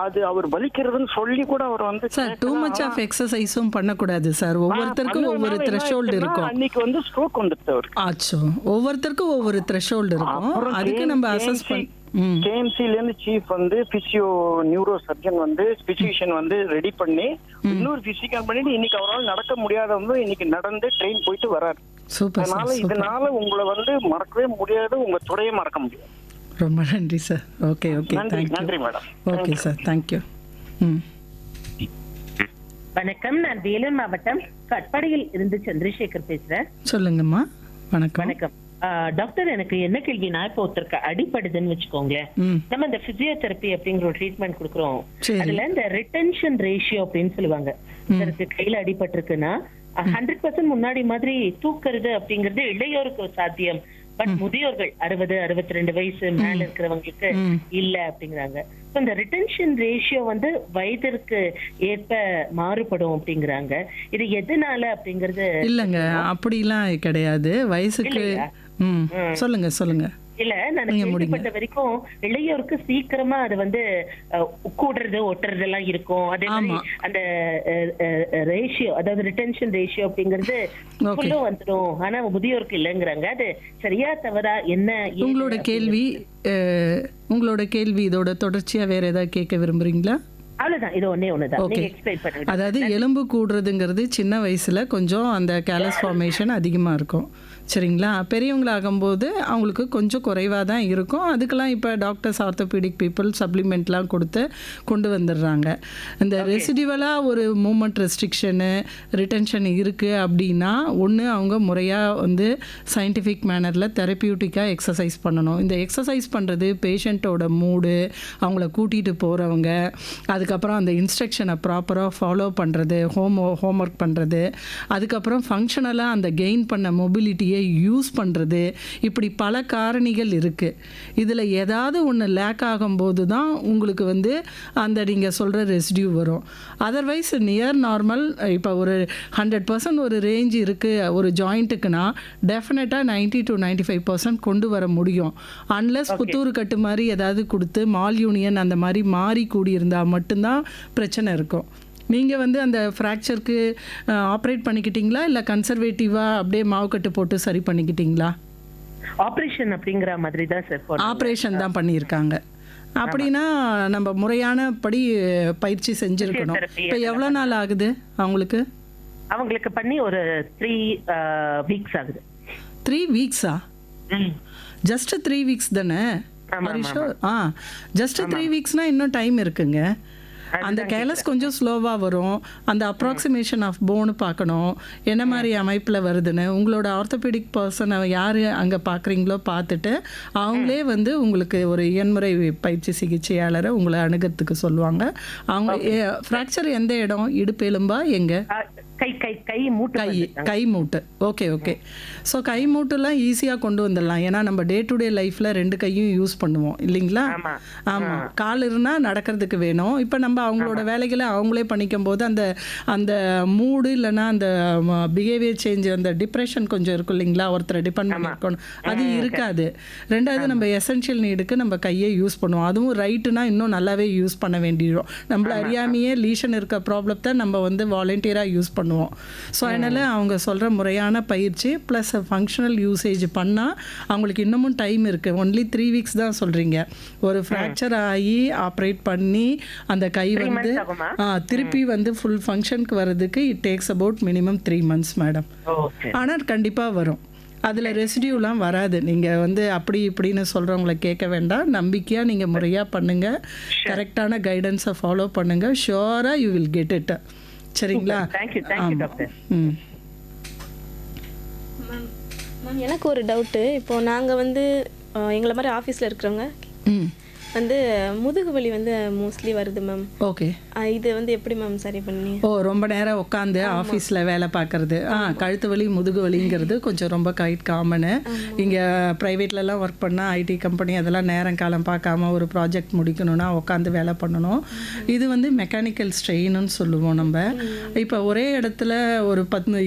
அது அவர் வலிக்கிறதுன்னு சொல்லி கூட அவர் வந்து சார் டூ மச் ஆஃப் எக்ஸசைஸும் பண்ணக்கூடாது சார். ஒவ்வொருத்தருக்கும் ஒவ்வொரு த்ரெஷோல்டு இருக்கும். அன்னைக்கு வந்து ஸ்ட்ரோக் வந்துட்டு அவருக்கு. ஆச்சோ, ஒவ்வொருத்தருக்கும் ஒவ்வொரு த்ரெஷோல்டு இருக்கும். அதுக்கு நம்ம அசஸ் கேஎம்சில இருந்து சீஃப் வந்து பிசியோ நியூரோ சர்ஜன் வந்து பிசிஷியன் வந்து ரெடி பண்ணி இன்னொரு பிசிக்கல் பண்ணிட்டு இன்னைக்கு அவரால் நடக்க முடியாதவங்க இன்னைக்கு நடந்து ட்ரெயின் போயிட்டு வராரு. சூப்பர் அதனால சார், இதனால உங்களை வந்து மறக்கவே முடியாது, உங்க துறையை மறக்க முடியாது. ரொம்ப நன்றி சார். ஓகே ஓகே, நன்றி தேங்க்யூ. நன்றி மேடம். Okay sir, thank you. ம் வணக்கம், நான் வேலூர் மாவட்டம் கட்பாடியில் இருந்து சந்திரசேகர் பேசுறேன். சொல்லுங்கம்மா. வணக்கம். வணக்கம் டாக்டர். எனக்கு என்ன கேள்வினா, இப்போ ஒருத்தருக்கு அடிபடுதுன்னு வச்சுக்கோங்களேன், நம்ம இந்த பிசியோதெரப்பி அப்படிங்கிற ஒரு ட்ரீட்மெண்ட் கொடுக்குறோம். அதுல இந்த ரிட்டென்ஷன் ரேஷியோ அப்படின்னு சொல்லுவாங்க. ஒருத்தருக்கு கையில அடிபட்டிருக்குன்னா 100% முன்னாடி மாதிரி தூக்குறது அப்படிங்கிறது இளையோருக்கு சாத்தியம். பட் முதியோர்கள் 60, 62 வயசு மேல இருக்கிறவங்களுக்கு இல்ல அப்படிங்கிறாங்க. இந்த ரிட்டென்ஷன் ரேஷியோ வந்து வயதிற்கு ஏற்ப மாறுபடும் அப்படிங்கிறாங்க. இது எதனால அப்படிங்கறது இல்லைங்க, அப்படிலாம் கிடையாது. வயசுக்கு சொல்லுங்க சொல்லுங்க. இல்ல, நான் கேள்விப்பட்ட வரைக்கும் இளையோருக்கு சீக்கிரமா அது வந்து கூடுறது ஒட்டுறது எல்லாம் இருக்கும். அதே மாதிரி அந்த ரேஷியோ, அதாவது ரிட்டென்ஷன் ரேஷியோ அப்படிங்கிறது வந்துடும். ஆனா முதியோருக்கு இல்லைங்கிறாங்க. அது சரியா தவறா என்ன உங்களோட கேள்வி? இதோட தொடர்ச்சியா வேற ஏதாவது கேட்க விரும்புறீங்களா? அவ்வளவுதான், இது ஒண்ணுதான். நீங்க எக்ஸ்பிளைன் பண்ணுங்க. அதாவது எலும்பு கூடுறதுங்கிறது சின்ன வயசுல கொஞ்சம் அந்த கேலஸ் ஃபார்மேஷன் அதிகமா இருக்கும், சரிங்களா? பெரியவங்களாகும்போது அவங்களுக்கு கொஞ்சம் குறைவாக தான் இருக்கும். அதுக்கெல்லாம் இப்போ டாக்டர்ஸ், ஆர்த்தோபீடிக் பீப்புள் சப்ளிமெண்ட்லாம் கொடுத்து கொண்டு வந்துடுறாங்க. இந்த ரெசிடிவலாக ஒரு மூமெண்ட் ரெஸ்ட்ரிக்ஷனு, ரிட்டென்ஷன் இருக்குது அப்படின்னா, ஒன்று அவங்க முறையாக வந்து சயின்டிஃபிக் மேனரில் தெரப்பியூட்டிக்காக எக்ஸசைஸ் பண்ணணும். இந்த எக்ஸசைஸ் பண்ணுறது பேஷண்ட்டோட மூடு, அவங்கள கூட்டிகிட்டு போகிறவங்க, அதுக்கப்புறம் அந்த இன்ஸ்ட்ரக்ஷனை ப்ராப்பராக ஃபாலோ பண்ணுறது, ஹோம்ஒர்க் பண்ணுறது, அதுக்கப்புறம் ஃபங்க்ஷனலாக அந்த கெயின் பண்ண மொபிலிட்டியை யூஸ் பண்ணுறது, இப்படி பல காரணிகள் இருக்குது. இதில் ஏதாவது ஒன்று லேக் ஆகும்போது தான் உங்களுக்கு வந்து அந்த நீங்கள் சொல்கிற ரெசிடியூ வரும். அதர்வைஸ் நியர் நார்மல், இப்போ ஒரு 100% ஒரு ரேஞ்ச் இருக்குது ஒரு ஜாயிண்ட்டுக்குன்னா டெஃபினட்டாக 90 to 95% கொண்டு வர முடியும். அன்லெஸ் புத்தூர் கட்டு மாதிரி ஏதாவது கொடுத்து மால் யூனியன் அந்த மாதிரி மாறி கூடியிருந்தால் மட்டும்தான் பிரச்சனை இருக்கும். நீங்கள் வந்து அந்த ஃப்ராக்சருக்கு ஆப்ரேட் பண்ணிக்கிட்டீங்களா, இல்லை கன்சர்வேட்டிவாக அப்படியே மாவு கட்டு போட்டு சரி பண்ணிக்கிட்டீங்களா? ஆப்ரேஷன் அப்படிங்கிற மாதிரி தான் சார். ஆப்ரேஷன் தான் பண்ணியிருக்காங்க. அப்படின்னா நம்ம முறையான படி பயிற்சி செஞ்சுருக்கணும். இப்போ எவ்வளோ நாள் ஆகுது அவங்களுக்கு? அவங்களுக்கு பண்ணி ஒரு 3 வீக்ஸ் ஆகுது. 3 வீக்ஸா? ஜஸ்ட் 3 வீக்ஸ் தானே? ஜஸ்ட் 3 வீக்ஸ்னால் இன்னும் டைம் இருக்குங்க. அந்த கேலஸ் கொஞ்சம் ஸ்லோவாக வரும். அந்த அப்ராக்சிமேஷன் ஆஃப் போனு பார்க்கணும், என்ன மாதிரி அமைப்பில் வருதுன்னு. உங்களோட ஆர்த்தோபெடிக் பர்சனை யார் அங்கே பார்க்குறீங்களோ பார்த்துட்டு அவங்களே வந்து உங்களுக்கு ஒரு எண்முறை பயிற்சி சிகிச்சையாளரை உங்களை அணுகிறதுக்கு சொல்லுவாங்க. அவங்க ஃப்ராக்சர் எந்த இடம்? இடுப்பெலும்பா? எங்கே? கை மூட்டு. Okay okay. ஸோ கை மூட்டுலாம் ஈஸியாக கொண்டு வந்துடலாம். ஏன்னா நம்ம டே டு டே லைஃப்பில் 2 கையும் யூஸ் பண்ணுவோம் இல்லைங்களா? ஆமாம். கால் இருந்தால் நடக்கிறதுக்கு வேணும். இப்போ நம்ம அவங்களோட வேலைகளை அவங்களே பண்ணிக்கும் போது அந்த அந்த மூடு இல்லைன்னா அந்த பிஹேவியர் சேஞ்ச், அந்த டிப்ரெஷன் கொஞ்சம் இருக்கும் இல்லைங்களா, ஒருத்தரை டிபெண்ட் பண்ணி இருக்கணும், அது இருக்காது. ரெண்டாவது நம்ம எசென்ஷியல் நீடுக்கு நம்ம கையை யூஸ் பண்ணுவோம். அதுவும் ரைட்டுனா இன்னும் நல்லாவே யூஸ் பண்ண வேண்டிடும். நம்மள அறியாமையே லீஷன் இருக்க ப்ராப்ளத்தை நம்ம வந்து வாலண்டியராக யூஸ் பண்ணுவோம். ஸோ அதனால் அவங்க சொல்கிற முறையான பயிற்சி ப்ளஸ் ஃபங்க்ஷனல் யூசேஜ் பண்ணால் அவங்களுக்கு இன்னமும் டைம் இருக்குது. ஒன்லி 3 வீக்ஸ் தான் சொல்கிறீங்க. ஒரு ஃப்ராக்சர் ஆகி ஆப்ரேட் பண்ணி அந்த கை வந்து திருப்பி வந்து ஃபுல் ஃபங்க்ஷனுக்கு வர்றதுக்கு it takes about minimum 3 months madam. ஆனால் கண்டிப்பாக வரும். அதில் ரெசிடியூலாம் வராது. நீங்கள் வந்து அப்படி இப்படின்னு சொல்கிறவங்கள கேட்க வேண்டாம். நம்பிக்கையாக நீங்கள் முறையாக பண்ணுங்கள், கரெக்டான கைடன்ஸை ஃபாலோ பண்ணுங்கள். ஷுவராக யூ வில் கெட் இட். சரிங்களா? மேம் எனக்கு ஒரு டவுட்டு. இப்போது நாங்கள் வந்து எங்களை மாதிரி ஆஃபீஸில் இருக்கிறவங்க வந்து முதுகு வலி வந்து மோஸ்ட்லி வருது மேம். ஓகே. இது வந்து எப்படி மேம் சரி பண்ணி? ரொம்ப நேரம் உட்காந்து ஆஃபீஸில் வேலை பார்க்குறது, கழுத்து வலி முதுகு வலிங்கிறது கொஞ்சம் ரொம்ப காமனு. இங்கே ப்ரைவேட்லலாம் ஒர்க் பண்ணால் ஐடி கம்பெனி அதெல்லாம் நேரம் காலம் பார்க்காம ஒரு ப்ராஜெக்ட் முடிக்கணும்னா உட்காந்து வேலை பண்ணணும். இது வந்து மெக்கானிக்கல் ஸ்ட்ரெயின்னு சொல்லுவோம் நம்ம. இப்போ ஒரே இடத்துல ஒரு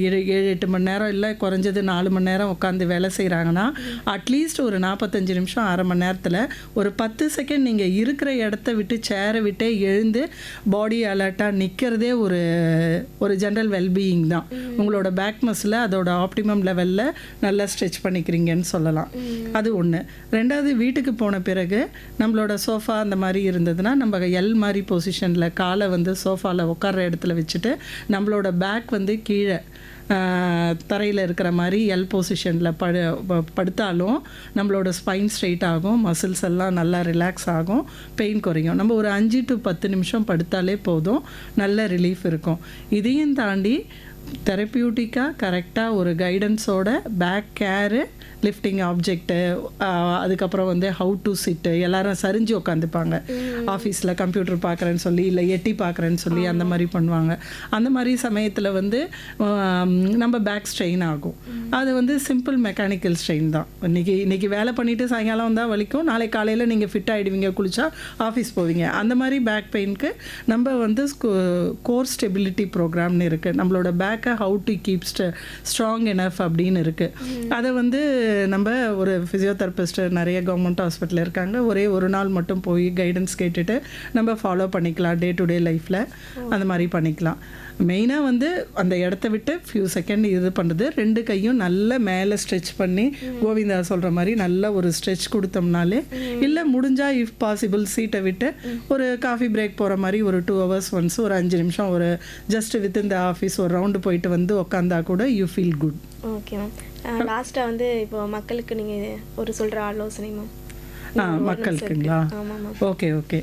7-8 மணி நேரம் இல்லை குறைஞ்சது 4 மணி நேரம் உட்காந்து வேலை செய்கிறாங்கன்னா அட்லீஸ்ட் ஒரு 45 நிமிஷம் 1/2 மணி நேரத்தில் ஒரு 10 செகண்ட் செகண்ட் நீங்கள் இருக்கிற இடத்த விட்டு சேரை விட்டே எழுந்து பாடி அலர்ட்டாக நிற்கிறதே ஒரு ஜென்ரல் வெல்பீயிங் தான். உங்களோட பேக் மசில் அதோட ஆப்டிமம் லெவலில் நல்லா ஸ்ட்ரெச் பண்ணிக்கிறீங்கன்னு சொல்லலாம். அது ஒன்று. ரெண்டாவது, வீட்டுக்கு போன பிறகு நம்மளோட சோஃபா அந்த மாதிரி இருந்ததுன்னா நம்ம எல் மாதிரி பொசிஷனில் காலை வந்து சோஃபாவில் உட்கார்ற இடத்துல வச்சுட்டு நம்மளோட பேக் வந்து கீழே தரையில் இருக்கிற மாதிரி எல் பொசிஷனில் படுத்தாலும் நம்மளோட ஸ்பைன் ஸ்ட்ரெயிட் ஆகும், மசில்ஸ் எல்லாம் நல்லா ரிலாக்ஸ் ஆகும், பெயின் குறையும். நம்ம ஒரு 5 to 10 நிமிஷம் படுத்தாலே போதும், நல்ல ரிலீஃப் இருக்கும். இதையும் தாண்டி தெரப்பியூட்டிக்காக கரெக்டாக ஒரு கைடன்ஸோட பேக் கேரு, லிஃப்டிங் ஆப்ஜெக்ட்டு, அதுக்கப்புறம் வந்து ஹவு டு சிட்டு, எல்லாரும் சரிஞ்சு உட்காந்துப்பாங்க ஆஃபீஸில் கம்ப்யூட்டர் பார்க்குறேன்னு சொல்லி இல்லை எட்டி பார்க்குறேன்னு சொல்லி அந்த மாதிரி பண்ணுவாங்க. அந்த மாதிரி சமயத்தில் வந்து நம்ம பேக் ஸ்ட்ரெயின் ஆகும். அது வந்து சிம்பிள் மெக்கானிக்கல் ஸ்ட்ரெயின் தான். இன்றைக்கி வேலை பண்ணிவிட்டு சாயங்காலம் வந்தால் வலிக்கும், நாளைக்கு காலையில் நீங்கள் ஃபிட் ஆகிடுவீங்க, குளிச்சா ஆஃபீஸ் போவீங்க. அந்த மாதிரி பேக் பெயினுக்கு நம்ம வந்து கோர் ஸ்டெபிலிட்டி ப்ரோக்ராம்னு இருக்குது. நம்மளோட பேக்கை how to keep strong enough அப்படின்னு இருக்குது. அதை வந்து நம்ம ஒரு ஃபிசியோதெரபிஸ்ட் நிறைய கவர்மெண்ட் ஹாஸ்பிட்டல் இருக்காங்க, ஒரே ஒரு நாள் மட்டும் போய் கைடன்ஸ் கேட்டுட்டு நம்ம ஃபாலோ பண்ணிக்கலாம். டே டு டே லைஃப்பில் அந்த மாதிரி பண்ணிக்கலாம். மெயினாக வந்து அந்த இடத்த விட்டு ஃபியூ செகண்ட் இது பண்ணுறது, 2 கையும் நல்ல மேலே ஸ்ட்ரெச் பண்ணி கோவிந்தா சொல்கிற மாதிரி நல்ல ஒரு ஸ்ட்ரெச் கொடுத்தோம்னாலே, இல்லை முடிஞ்சால் இஃப் பாசிபிள் சீட்டை விட்டு ஒரு காஃபி பிரேக் போகிற மாதிரி ஒரு 2 hours ஒன்ஸ் ஒரு 5 நிமிஷம் ஒரு ஜஸ்ட் வித் இந்த ஆஃபீஸ் ஒரு ரவுண்டு போயிட்டு வந்து உட்காந்தா கூட you feel good. Okay ma'am. லாஸ்ட்டாக வந்து இப்போ மக்களுக்கு நீங்கள் ஒரு சொல்கிற ஆலோசனை மேம். மக்களுக்குங்களா? ஓகே.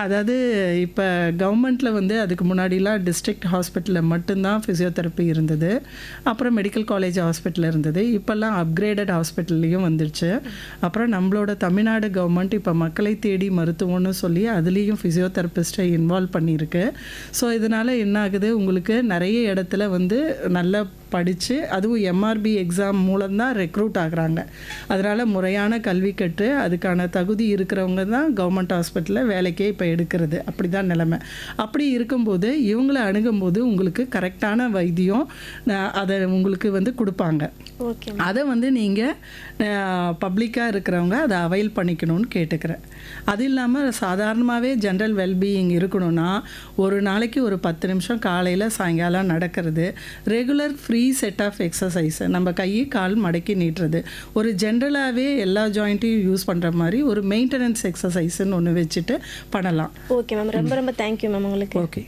அதாவது இப்போ கவர்மெண்ட்டில் வந்து அதுக்கு முன்னாடிலாம் டிஸ்ட்ரிக்ட் ஹாஸ்பிட்டலில் மட்டும்தான் ஃபிசியோதெரப்பி இருந்தது, அப்புறம் மெடிக்கல் காலேஜ் ஹாஸ்பிட்டல் இருந்தது, இப்போல்லாம் அப்கிரேடட் ஹாஸ்பிட்டல்லையும் வந்துடுச்சு. அப்புறம் நம்மளோட தமிழ்நாடு கவர்மெண்ட் இப்போ மக்களை தேடி மருத்துவம்னு சொல்லி அதுலேயும் ஃபிசியோதெரபிஸ்ட்டை இன்வால்வ் பண்ணியிருக்கு. ஸோ இதனால் என்ன ஆகுது, உங்களுக்கு நிறைய இடத்துல வந்து நல்லா படித்து அதுவும் எம்ஆர்பி எக்ஸாம் மூலம்தான் ரெக்ரூட் ஆகுறாங்க. அதனால் முறையான கல்வி கற்று அதுக்கான தகுதி இருக்கிறவங்க தான் கவர்மெண்ட் ஹாஸ்பிட்டலில் வேலைக்கே இப்போ எடுக்கிறது. அப்படி தான் நிலைமை. அப்படி இருக்கும்போது இவங்களை அணுகும்போது உங்களுக்கு கரெக்டான வைத்தியம் அதை உங்களுக்கு வந்து கொடுப்பாங்க. அதை வந்து நீங்கள் பப்ளிக்காக இருக்கிறவங்க அதை அவைல் பண்ணிக்கணும்னு கேட்டுக்கிறேன். அது இல்லாமல் சாதாரணமாகவே ஜென்ரல் வெல்பீயிங் இருக்கணும்னா ஒரு நாளைக்கு ஒரு 10 நிமிஷம் காலையில் சாயங்காலம் நடக்கிறது, regular free set of exercise, நம்ம கை கால் மடக்கி நீட்டுறது, ஒரு ஜென்ரலாகவே எல்லா ஜாயிண்ட்டையும் யூஸ் பண்ணுற மாதிரி ஒரு மெயின்டெனன்ஸ் எக்ஸசைஸ்ன்னு ஒன்று வச்சுட்டு பண்ணலாம். ஓகே மேம், ரொம்ப தேங்க்யூ மேம் உங்களுக்கு. ஓகே.